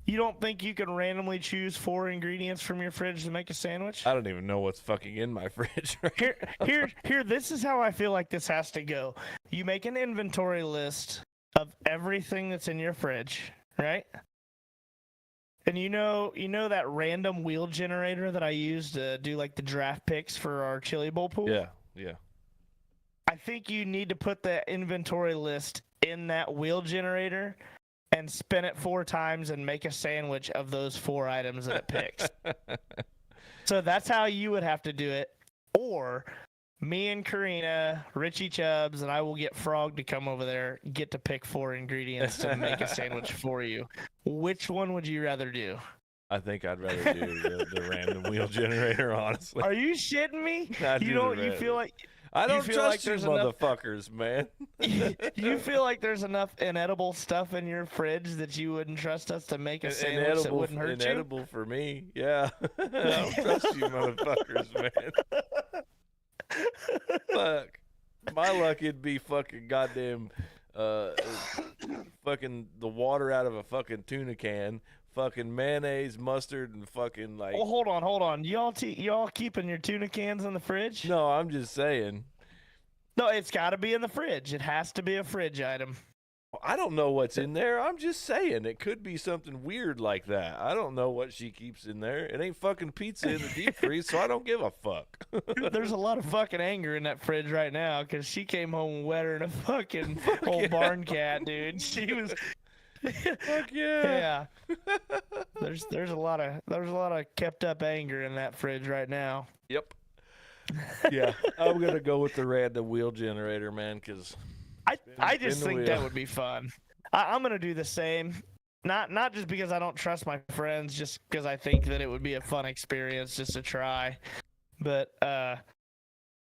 S2: you don't think you can randomly choose 4 ingredients from your fridge to make a sandwich?
S1: I don't even know what's fucking in my fridge.
S2: Here. This is how I feel like this has to go. You make an inventory list of everything that's in your fridge, right? And you know that random wheel generator that I use to do like the draft picks for our chili bowl pool?
S1: Yeah.
S2: I think you need to put the inventory list in that wheel generator and spin it 4 times and make a sandwich of those 4 items that it picks. So that's how you would have to do it. Or me and Karina, Richie Chubbs, and I will get Frog to come over there, get to pick 4 ingredients to make a sandwich for you. Which one would you rather do?
S1: I think I'd rather do the random wheel generator, honestly.
S2: Are you shitting me?
S1: You
S2: Feel like
S1: I don't
S2: feel like
S1: trust you
S2: there's enough-
S1: motherfuckers, man.
S2: you feel like there's enough inedible stuff in your fridge that you wouldn't trust us to make a sandwich that wouldn't hurt you?
S1: Inedible for me, yeah. I don't trust you motherfuckers, man. Fuck. My luck, it'd be fucking goddamn, fucking the water out of a fucking tuna can, fucking mayonnaise, mustard, and fucking like.
S2: Well, hold on. Y'all keeping your tuna cans in the fridge?
S1: No, I'm just saying.
S2: No, it's got to be in the fridge. It has to be a fridge item.
S1: I don't know what's in there. I'm just saying it could be something weird like that. I don't know what she keeps in there. It ain't fucking pizza in the deep freeze, so I don't give a fuck.
S2: There's a lot of fucking anger in that fridge right now because she came home wetter than a fucking old barn cat, dude. She was.
S1: Fuck yeah.
S2: Yeah. There's a lot of kept up anger in that fridge right now.
S1: Yep. Yeah, I'm gonna go with the random wheel generator, man, because
S2: I just
S1: spin the
S2: think that
S1: wheel.
S2: would be fun. I'm gonna do the same. Not just because I don't trust my friends, just because I think that it would be a fun experience just to try. But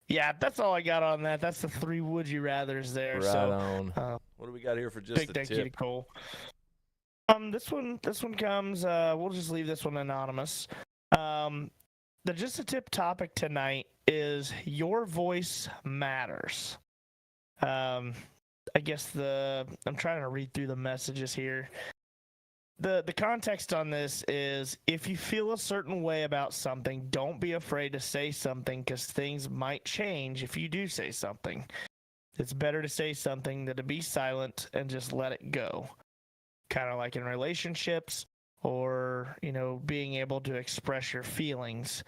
S2: yeah, that's all I got on that. That's the 3 would you rather's there.
S1: Right
S2: so
S1: on. What do we got here for just
S2: big
S1: a
S2: thank you to
S1: tip?
S2: Cole. This one comes. We'll just leave this one anonymous. The just a tip topic tonight is your voice matters. I guess I'm trying to read through the messages here. The context on this is if you feel a certain way about something, don't be afraid to say something because things might change if you do say something. It's better to say something than to be silent and just let it go. Kind of like in relationships or, being able to express your feelings.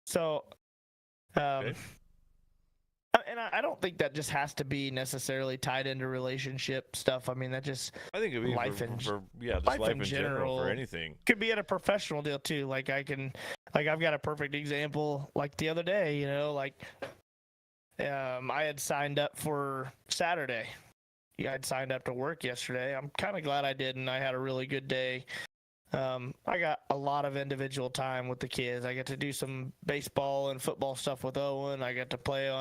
S2: So,
S1: Okay.
S2: and I don't think that just has to be necessarily tied into relationship stuff. I mean, that just
S1: I think it'd be
S2: life
S1: for,
S2: in-
S1: for yeah, just
S2: life
S1: life
S2: in
S1: in general
S2: general.
S1: for anything.
S2: could be at a professional deal too. Like I've got a perfect example. Like the other day, I had signed up for Saturday. Yeah, I'd signed up to work yesterday. I'm kind of glad I didn't. I had a really good day. I got a lot of individual time with the kids. I get to do some baseball and football stuff with Owen. I get to play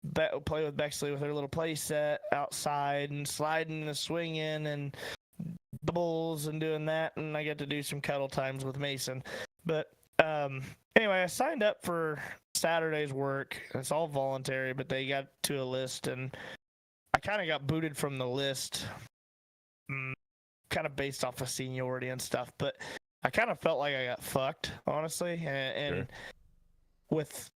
S2: with Bexley with her little play set outside and sliding and swinging and doubles and doing that. And I get to do some cuddle times with Mason. But anyway, I signed up for Saturday's work. It's all voluntary, but they got to a list and I kind of got booted from the list. Kind of based off of seniority and stuff, but I kind of felt like I got fucked, honestly. And
S1: Sure.
S2: With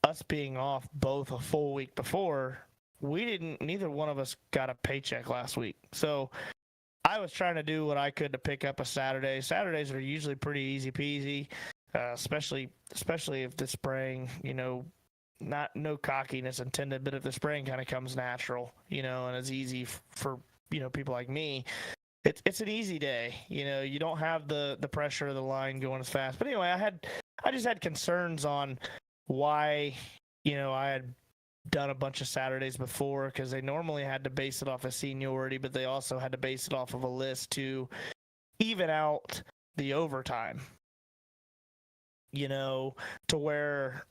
S2: us being off both a full week before, neither one of us got a paycheck last week. So I was trying to do what I could to pick up a Saturday. Saturdays are usually pretty easy peasy, especially if the spraying, no cockiness intended, but if the spraying kind of comes natural, and it's easy for, people like me. It's an easy day, you don't have the pressure of the line going as fast. But anyway, I just had concerns on why, I had done a bunch of Saturdays before because they normally had to base it off of seniority, but they also had to base it off of a list to even out the overtime. You know, to where,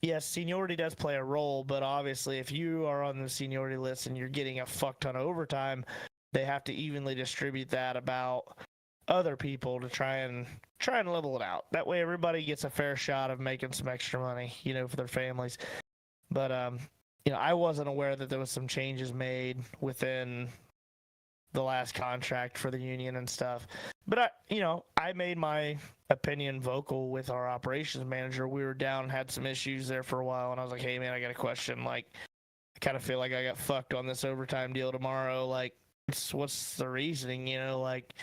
S2: yes, seniority does play a role, but obviously if you are on the seniority list and you're getting a fuck ton of overtime, they have to evenly distribute that about other people to try and level it out. That way everybody gets a fair shot of making some extra money, you know, for their families. But you know, I wasn't aware that there was some changes made within the last contract for the union and stuff. But I made my opinion vocal with our operations manager. We were down and had some issues there for a while, and I was like, "Hey man, I got a question. Like, I kind of feel like I got fucked on this overtime deal tomorrow. Like, what's the reasoning? You know, like,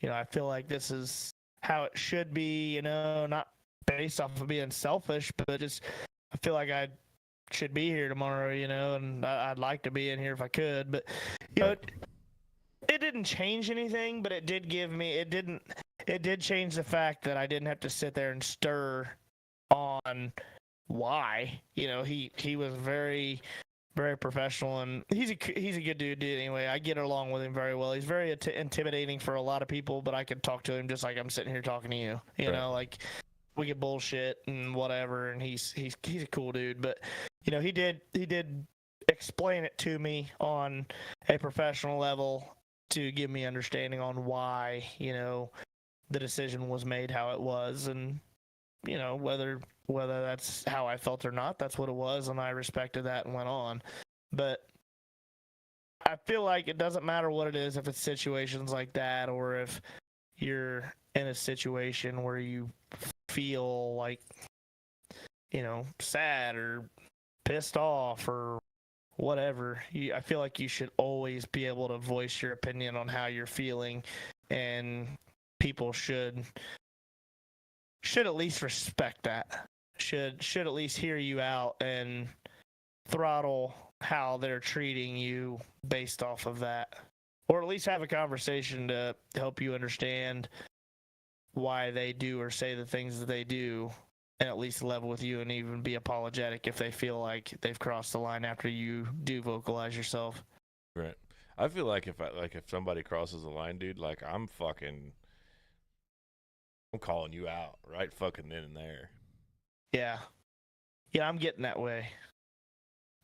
S2: I feel like this is how it should be. You know, not based off of being selfish, but just I feel like I should be here tomorrow. You know, and I'd like to be in here if I could, but you know." It didn't change anything, but it did change the fact that I didn't have to sit there and stir on why. You know, he was very, very professional, and he's a good dude anyway. I get along with him very well. He's very intimidating for a lot of people, but I could talk to him just like I'm sitting here talking to you. You know, like we get bullshit and whatever, and he's a cool dude. But you know, he did explain it to me on a professional level to give me understanding on why, you know, the decision was made how it was, and you know, whether that's how I felt or not, that's what it was, and I respected that and went on. But I feel like it doesn't matter what it is, if it's situations like that or if you're in a situation where you feel like, you know, sad or pissed off or whatever, I feel like you should always be able to voice your opinion on how you're feeling, and people should at least respect that. Should at least hear you out and throttle how they're treating you based off of that, or at least have a conversation to help you understand why they do or say the things that they do, and at least level with you and even be apologetic if they feel like they've crossed the line after you do vocalize yourself.
S1: Right. I feel like if somebody crosses the line, dude, like I'm calling you out right fucking then and there.
S2: Yeah, I'm getting that way.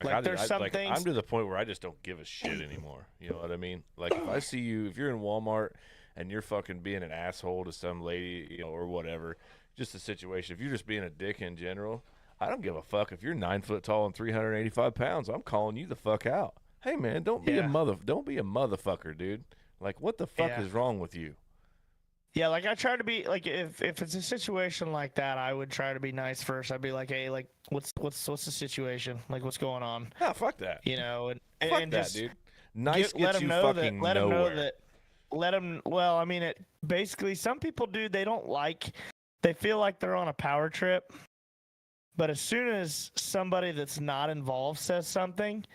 S1: Like there's some things. I'm to the point where I just don't give a shit anymore. You know what I mean? Like if I see you, if you're in Walmart and you're fucking being an asshole to some lady, you know, or whatever, just a situation. If you're just being a dick in general, I don't give a fuck. If you're 9 foot tall and 385 pounds, I'm calling you the fuck out. Hey man, don't be a motherfucker, dude. Like what the fuck is wrong with you?
S2: Yeah, like I try to be like if it's a situation like that, I would try to be nice first. I'd be like, hey, like what's the situation? Like what's going on?
S1: Yeah, fuck that.
S2: You know, and
S1: fuck
S2: and
S1: that,
S2: just
S1: dude. Nice gets you fucking
S2: let
S1: nowhere.
S2: Them know that. Let them. Well, I mean, it basically some people do. They feel like they're on a power trip, but as soon as somebody that's not involved says something,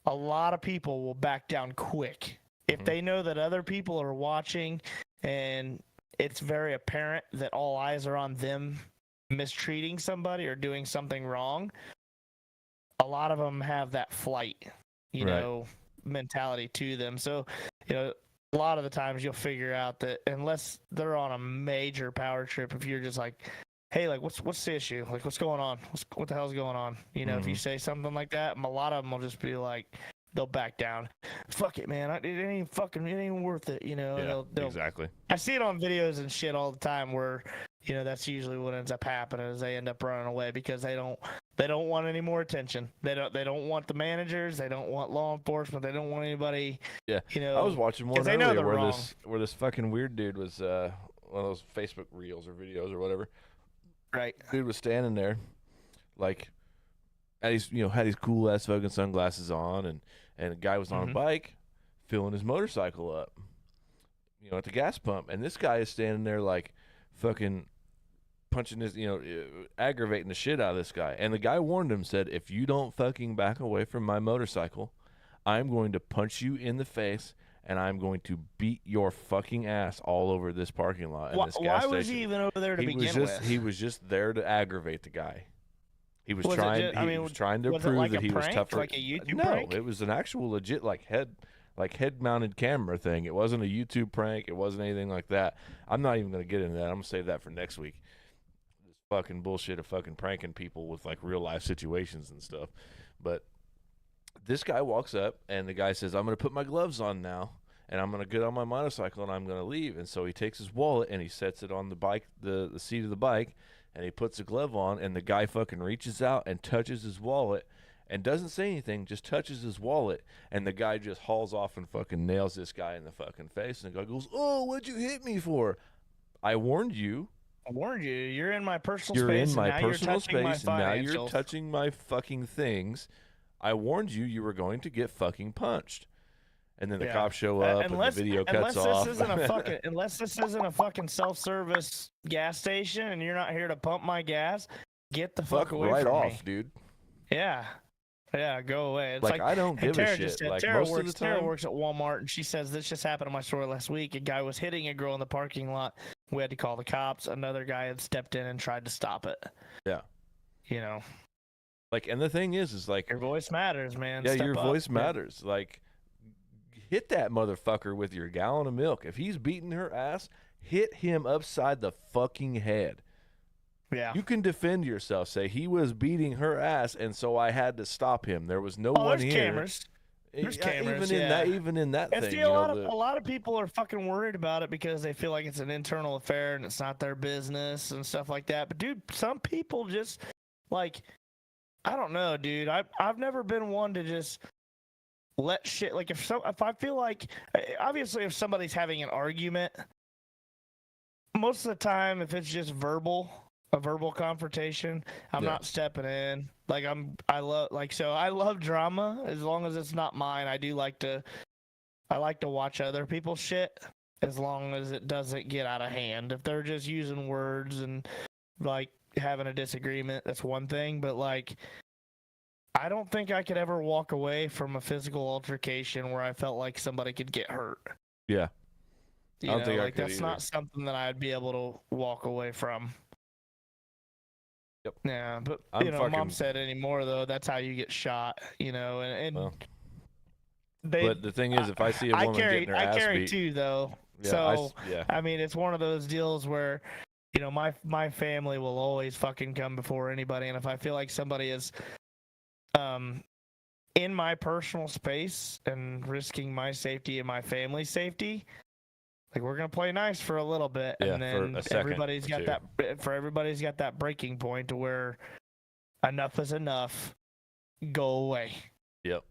S2: a lot of people will back down quick. If they know that other people are watching and it's very apparent that all eyes are on them mistreating somebody or doing something wrong, a lot of them have that flight, you know, mentality to them. So, you know, a lot of the times you'll figure out that unless they're on a major power trip, if you're just like, hey, like what's the issue? Like what's going on? What the hell's going on? You know, if you say something like that, a lot of them will just be like, they'll back down. Fuck it, man. It ain't even worth it. You know.
S1: Yeah,
S2: they'll,
S1: exactly.
S2: I see it on videos and shit all the time where, you know, that's usually what ends up happening is they end up running away because they don't want any more attention. They don't want the managers. They don't want law enforcement. They don't want anybody.
S1: Yeah.
S2: You know,
S1: I was watching one
S2: they know
S1: earlier
S2: they're wrong.
S1: where this fucking weird dude was one of those Facebook reels or videos or whatever.
S2: Right.
S1: Dude was standing there, like, had his cool ass fucking sunglasses on, and a guy was on a bike, filling his motorcycle up, you know, at the gas pump, and this guy is standing there like, fucking punching his, you know, aggravating the shit out of this guy, and the guy warned him, said, if you don't fucking back away from my motorcycle, I'm going to punch you in the face. And I'm going to beat your fucking ass all over this parking lot and this gas station.
S2: Why was he even over there to begin with?
S1: He was just there to aggravate the guy. He was
S2: Was it
S1: trying.
S2: just- I mean,
S1: he was trying to
S2: was it
S1: prove
S2: like
S1: that
S2: a
S1: he was
S2: prank?
S1: tougher.
S2: Like a YouTube
S1: no,
S2: prank?
S1: it was an actual legit head mounted camera thing. It wasn't a YouTube prank. It wasn't anything like that. I'm not even gonna get into that. I'm gonna save that for next week. This fucking bullshit of fucking pranking people with like real life situations and stuff. But this guy walks up and the guy says, "I'm gonna put my gloves on now." And I'm gonna get on my motorcycle and I'm gonna leave. And so he takes his wallet and he sets it on the bike, the seat of the bike, and he puts a glove on. And the guy fucking reaches out and touches his wallet and doesn't say anything, just touches his wallet. And the guy just hauls off and fucking nails this guy in the fucking face. And the guy goes, "Oh, what'd you hit me for? I warned you.
S2: I warned you. You're in my personal
S1: You're
S2: space.
S1: in my
S2: and now
S1: personal
S2: you're touching my
S1: space. And now you're
S2: financials."
S1: touching my fucking things. I warned you. You were going to get fucking punched." And then the cops show up and the video cuts off.
S2: Unless this isn't a fucking self-service gas station and you're not here to pump my gas, get the fuck away
S1: right
S2: from
S1: off,
S2: me.
S1: dude.
S2: Yeah, go away. It's
S1: Like, I don't give
S2: Tara
S1: a shit.
S2: just said,
S1: Like,
S2: Tara
S1: most
S2: works,
S1: of the
S2: Tara
S1: time,
S2: works at Walmart, and she says this just happened in my store last week. A guy was hitting a girl in the parking lot. We had to call the cops. Another guy had stepped in and tried to stop it.
S1: Yeah.
S2: You know,
S1: like, and the thing is like,
S2: your voice matters, man.
S1: yeah,
S2: Step
S1: your
S2: up,
S1: voice
S2: man.
S1: matters. Like, hit that motherfucker with your gallon of milk. If he's beating her ass, hit him upside the fucking head.
S2: Yeah.
S1: You can defend yourself. Say he was beating her ass, and so I had to stop him. There was no one
S2: there's
S1: here.
S2: cameras. There's cameras.
S1: Even in that
S2: And
S1: thing,
S2: see,
S1: you
S2: a
S1: know,
S2: lot of people are fucking worried about it because they feel like it's an internal affair and it's not their business and stuff like that. But dude, some people just like, I don't know, dude. I've never been one to just let shit, like if I feel like, obviously if somebody's having an argument, most of the time if it's just a verbal confrontation, I'm not stepping in. Like I love drama as long as it's not mine. I like to watch other people's shit as long as it doesn't get out of hand. If they're just using words and like having a disagreement, that's one thing, but like I don't think I could ever walk away from a physical altercation where I felt like somebody could get hurt.
S1: Yeah.
S2: I don't think I could that's either. Not something that I'd be able to walk away from.
S1: Yep.
S2: Yeah, but Mom said anymore though, that's how you get shot, and
S1: well, but the thing is, if I see a woman getting her ass beat, I carry
S2: too though. Yeah, so I mean, it's one of those deals where, my family will always fucking come before anybody, and if I feel like somebody is in my personal space and risking my safety and my family's safety, like we're gonna play nice for a little bit, and then everybody's got that breaking point to where enough is enough. Go away.
S1: Yep.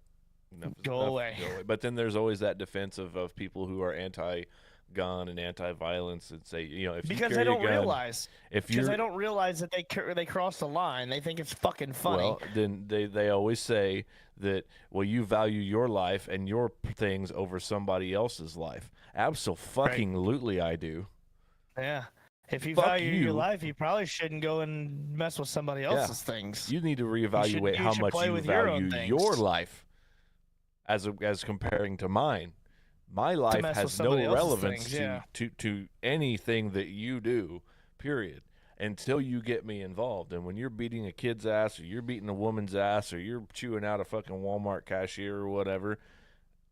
S2: Go away.
S1: But then there's always that defense of people who are anti-gun and anti-violence and say, if
S2: because
S1: you
S2: they
S1: carry
S2: don't
S1: a gun,
S2: realize because they don't realize that they cross the line. They think it's fucking funny.
S1: Well, then they always say that, well, you value your life and your things over somebody else's life. Absolutely, I do.
S2: Yeah. If you value your life, you probably shouldn't go and mess with somebody else's things.
S1: You need to reevaluate how much you value your life as comparing to mine. My life has no relevance to anything that you do, period, until you get me involved. And when you're beating a kid's ass or you're beating a woman's ass or you're chewing out a fucking Walmart cashier or whatever,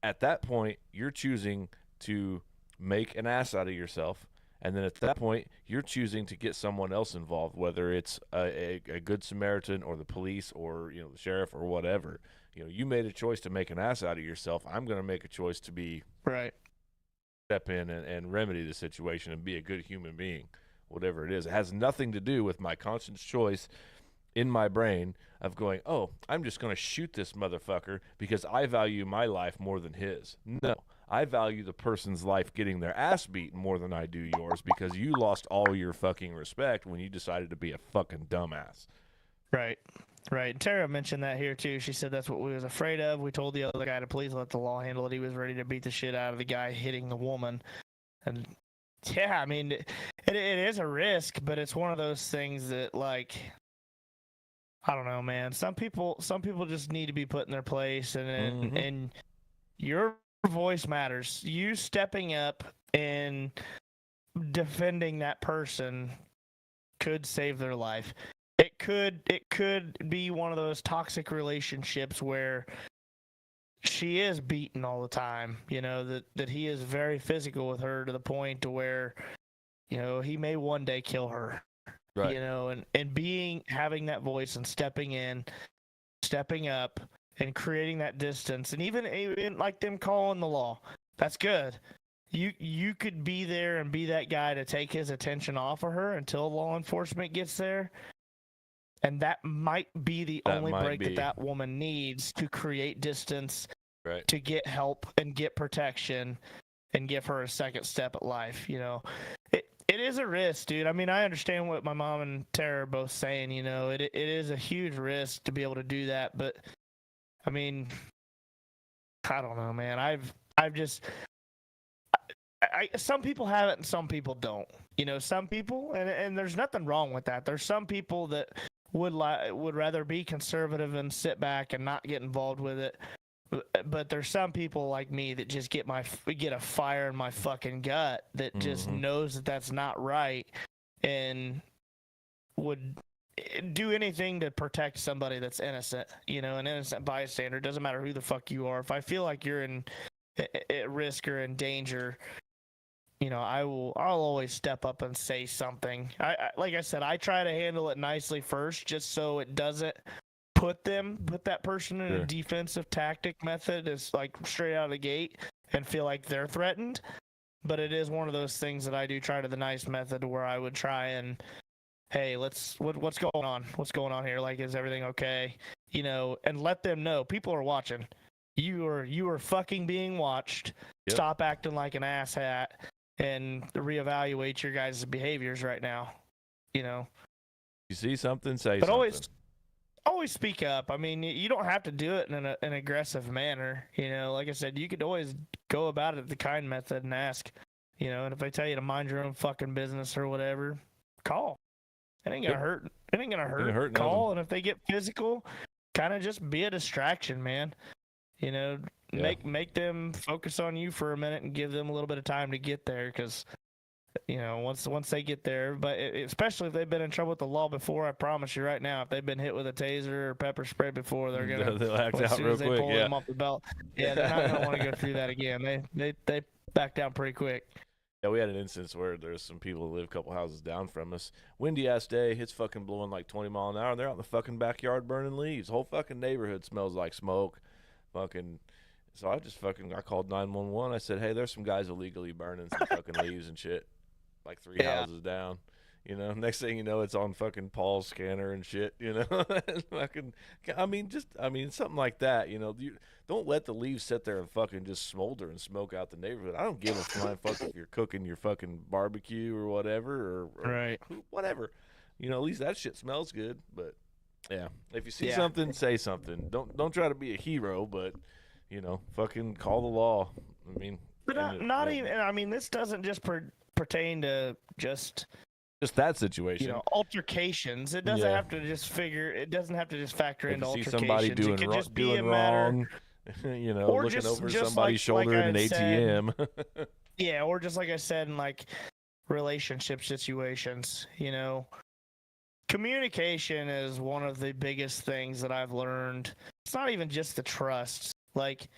S1: at that point, you're choosing to make an ass out of yourself. And then at that point, you're choosing to get someone else involved, whether it's a good Samaritan or the police or the sheriff or whatever. You made a choice to make an ass out of yourself. I'm going to make a choice to be step in and remedy the situation and be a good human being, whatever it is. It has nothing to do with my conscious choice in my brain of going, oh, I'm just going to shoot this motherfucker because I value my life more than his. No. I value the person's life getting their ass beaten more than I do yours because you lost all your fucking respect when you decided to be a fucking dumbass.
S2: Right. Tara mentioned that here too. She said that's what we was afraid of. We told the other guy to please let the law handle it. He was ready to beat the shit out of the guy hitting the woman. And yeah, I mean, it is a risk, but it's one of those things that, like, I don't know, man. Some people just need to be put in their place, and your voice matters. You stepping up and defending that person could save their life. It could be one of those toxic relationships where she is beaten all the time, that he is very physical with her to the point to where, he may one day kill her.
S1: Right.
S2: And having that voice and stepping up and creating that distance, and even like them calling the law, that's good. You could be there and be that guy to take his attention off of her until law enforcement gets there. And that might be the only break that woman needs to create distance,
S1: right,
S2: to get help and get protection and give her a second step at life. It is a risk, dude. I mean, I understand what my mom and Tara are both saying. It is a huge risk to be able to do that. But I mean, I don't know, man. I've just, some people have it and some people don't. Some people, and there's nothing wrong with that. There's some people that would rather be conservative and sit back and not get involved with it. But there's some people like me that just get a fire in my fucking gut that just knows that that's not right and would do anything to protect somebody that's innocent. An innocent bystander. Doesn't matter who the fuck you are. If I feel like you're at risk or in danger, I'll always step up and say something. Like I said, I try to handle it nicely first, just so it doesn't put that person in a defensive tactic method, is like straight out of the gate and feel like they're threatened. But it is one of those things that I do try to the nice method, where I would try and, hey, what's going on? What's going on here? Like, is everything okay? And let them know people are watching. You are fucking being watched. Yep. Stop acting like an asshat and reevaluate your guys' behaviors right now. You
S1: see something, say something.
S2: Always speak up. I mean, you don't have to do it in an aggressive manner. Like I said, you could always go about it the kind method and ask. And if they tell you to mind your own fucking business or whatever, call. It ain't gonna hurt. It ain't gonna hurt. Call, and if they get physical, kind of just be a distraction, man. Make them focus on you for a minute and give them a little bit of time to get there, because once they get there, but especially if they've been in trouble with the law before, I promise you right now, if they've been hit with a taser or pepper spray before, they'll
S1: act out real quick.
S2: Pull them off the belt, they're not gonna want to go through that again. They back down pretty quick.
S1: Yeah, we had an instance where there's some people who live a couple houses down from us. Windy ass day, it's fucking blowing like 20 miles an hour. They're out in the fucking backyard burning leaves. The whole fucking neighborhood smells like smoke. So I called 911. I said, hey, there's some guys illegally burning some fucking leaves and shit, like three houses down. Next thing you know, it's on fucking Paul's scanner and shit. Something like that. You don't let the leaves sit there and fucking just smolder and smoke out the neighborhood. I don't give a flying fuck if you're cooking your fucking barbecue or whatever, or
S2: right,
S1: whatever. At least that shit smells good. But yeah, if you see something, say something. Don't try to be a hero, but fucking call the law. I mean,
S2: but not even. I mean, this doesn't just pertain to just
S1: that situation.
S2: Altercations. It doesn't have to just figure. It doesn't have to just factor into altercations.
S1: See somebody doing wrong.
S2: Or
S1: looking over somebody's
S2: like,
S1: shoulder in an ATM.
S2: Yeah, or just like I said, in like relationship situations. Communication is one of the biggest things that I've learned. It's not even just the trust. Like,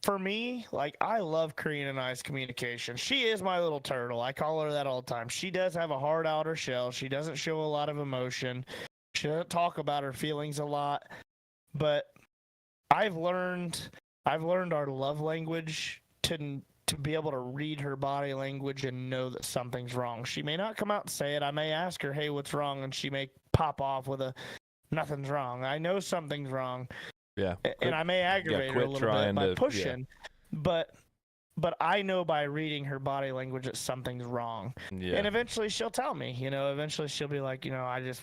S2: for me, like, I love Karina and I's communication. She is my little turtle. I call her that all the time. She does have a hard outer shell. She doesn't show a lot of emotion. She doesn't talk about her feelings a lot. But I've learned our love language to be able to read her body language and know that something's wrong. She may not come out and say it. I may ask her, hey, what's wrong? And she may pop off with nothing's wrong. I know something's wrong.
S1: Yeah.
S2: And I may aggravate her a little bit by pushing. But I know by reading her body language that something's wrong.
S1: Yeah.
S2: And eventually she'll tell me, eventually she'll be like, I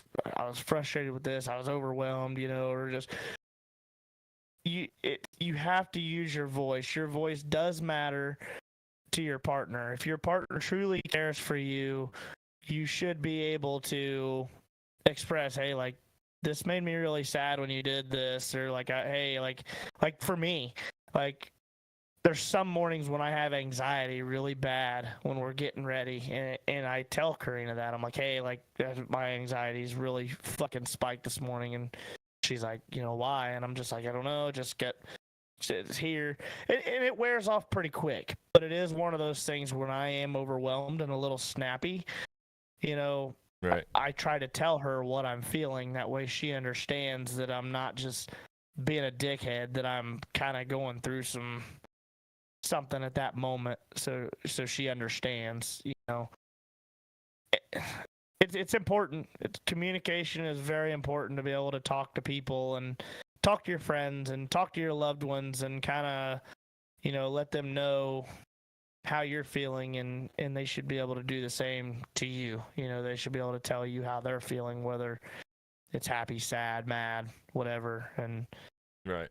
S2: was frustrated with this. I was overwhelmed, or just, you have to use your voice. Your voice does matter to your partner. If your partner truly cares for you, you should be able to express, hey, like, this made me really sad when you did this, or like, hey, like for me, like, there's some mornings when I have anxiety really bad when we're getting ready, and I tell Karina that. I'm like, hey, like my anxiety's really fucking spiked this morning, and she's like, why? And I'm just like, I don't know, it's here, and it wears off pretty quick. But it is one of those things when I am overwhelmed and a little snappy,
S1: Right.
S2: I try to tell her what I'm feeling. That way she understands that I'm not just being a dickhead, that I'm kind of going through something at that moment, so she understands. It's important. Communication is very important, to be able to talk to people and talk to your friends and talk to your loved ones and kind of let them know how you're feeling, and they should be able to do the same to you. They should be able to tell you how they're feeling, whether it's happy, sad, mad, whatever. And
S1: Right.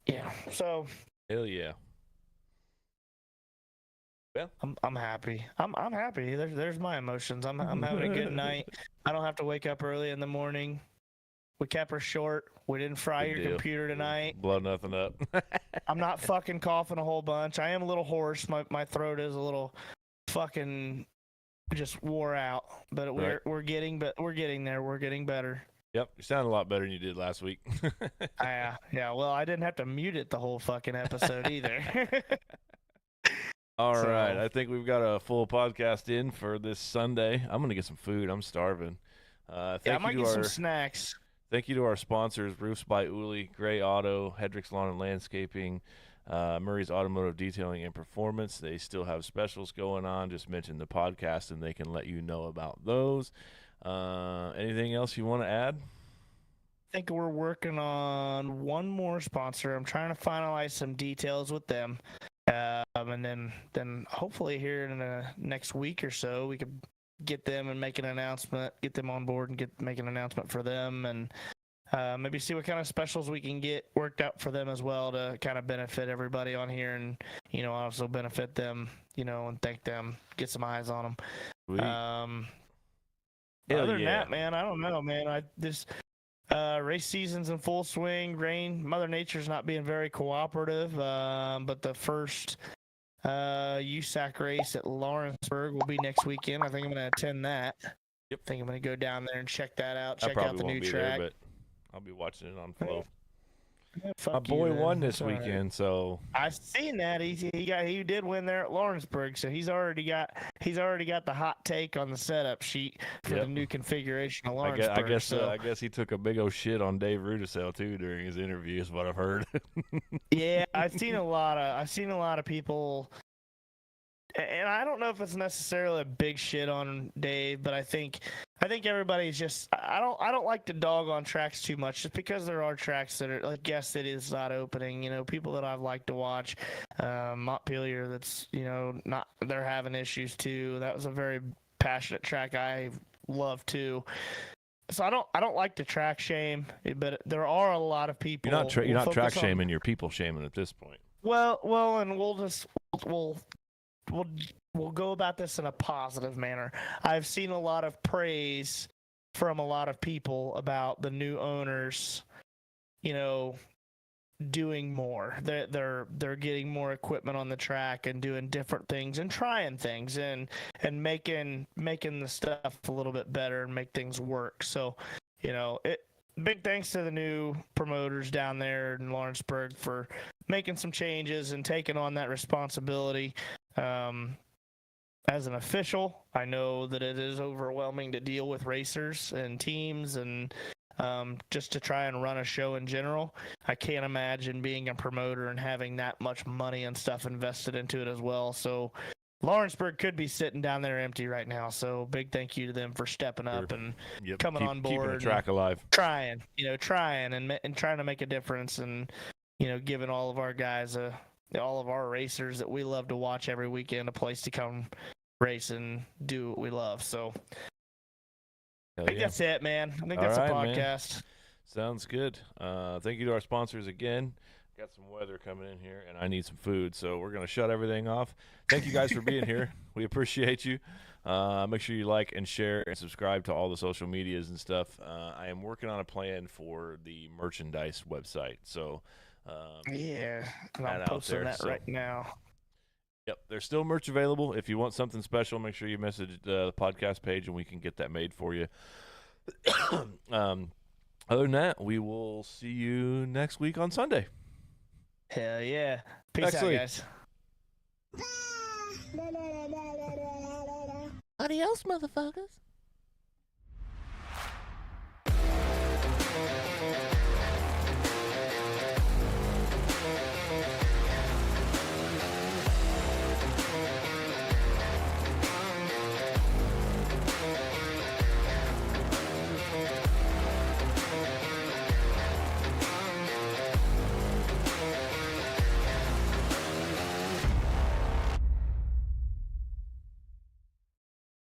S2: yeah, so
S1: Hell yeah. Well,
S2: I'm happy. I'm happy. There's my emotions. I'm having a good night. I don't have to wake up early in the morning. We kept her short. We didn't fry
S1: Good
S2: your
S1: deal.
S2: computer tonight.
S1: blow nothing up.
S2: I'm not fucking coughing a whole bunch. I am a little hoarse. My throat is a little fucking just wore out. But we're getting there. We're getting better.
S1: Yep, you sound a lot better than you did last week.
S2: Yeah. Well, I didn't have to mute it the whole fucking episode either.
S1: All
S2: So-
S1: right, I think we've got a full podcast in for this Sunday. I'm gonna get some food. I'm starving.
S2: I
S1: Thank
S2: might
S1: you
S2: get
S1: to
S2: some
S1: our
S2: snacks.
S1: thank you to our sponsors: Roofs by Ooley, Gray Auto, Hedrick's Lawn and Landscaping, Murray's Automotive Detailing and Performance. They still have specials going on. Just mention the podcast, and they can let you know about those. Anything else you want to add?
S2: I think we're working on one more sponsor. I'm trying to finalize some details with them, and then hopefully here in the next week or so we could get them and make an announcement, get them on board, and make an announcement for them, and maybe see what kind of specials we can get worked out for them as well to kind of benefit everybody on here, and also benefit them, and thank them, get some eyes on them.
S1: Sweet. Hell
S2: Other than
S1: yeah.
S2: that, man, I don't know, man. This race season's in full swing. Mother Nature's not being very cooperative. But the first USAC race at Lawrenceburg will be next weekend. I think I'm going to attend that.
S1: Yep.
S2: I think I'm going to go down there and check that out.
S1: I
S2: Check out
S1: probably
S2: the
S1: won't
S2: new
S1: be
S2: track.
S1: there, but I'll be watching it on Flow.
S2: Yeah,
S1: My
S2: fuck you,
S1: boy
S2: then.
S1: won this
S2: It's all right.
S1: weekend, so
S2: I've seen that he did win there at Lawrenceburg, so he's already got the hot take on the setup sheet for
S1: Yep.
S2: the new configuration of
S1: I
S2: Lawrenceburg.
S1: guess he took a big old shit on Dave Rudisell too during his interview, is what I've heard.
S2: Yeah, I've seen a lot of people, and I don't know if it's necessarily a big shit on Dave, but I think everybody's just, I don't like to dog on tracks too much, just because there are tracks that are, like, yes, it is not opening. People that I've liked to watch, Montpelier, that's not, they're having issues too. That was a very passionate track I love too. So I don't like to track shame, but there are a lot of people.
S1: You're not track
S2: focus on-
S1: shaming, you're people shaming at this point.
S2: Well, and we'll go about this in a positive manner. I've seen a lot of praise from a lot of people about the new owners, doing more. They're getting more equipment on the track and doing different things and trying things and making the stuff a little bit better and make things work. So, big thanks to the new promoters down there in Lawrenceburg for making some changes and taking on that responsibility. As an official, I know that it is overwhelming to deal with racers and teams and just to try and run a show in general. I can't imagine being a promoter and having that much money and stuff invested into it as well. So Lawrenceburg could be sitting down there empty right now. So big thank you to them for stepping up and
S1: Yep,
S2: coming on board,
S1: keeping the track alive.
S2: trying and trying to make a difference, and giving all of our guys all of our racers that we love to watch every weekend a place to come race and do what we love. So
S1: Hell
S2: I think
S1: yeah.
S2: that's it, man. I think
S1: All
S2: that's a
S1: right, man.
S2: podcast.
S1: Sounds good. Thank you to our sponsors again. Got some weather coming in here, and I need some food, so we're going to shut everything off. Thank you guys for being here. We appreciate you. Make sure you like and share and subscribe to all the social medias and stuff. I am working on a plan for the merchandise website, so
S2: Yeah, and
S1: that
S2: I'm
S1: out
S2: posting
S1: there,
S2: that
S1: so-
S2: right now.
S1: Yep, there's still merch available. If you want something special, make sure you message the podcast page, and we can get that made for you. Other than that, we will see you next week on Sunday.
S2: Hell yeah. Peace out,
S1: Excellent.
S2: guys.
S4: Adios, motherfuckers.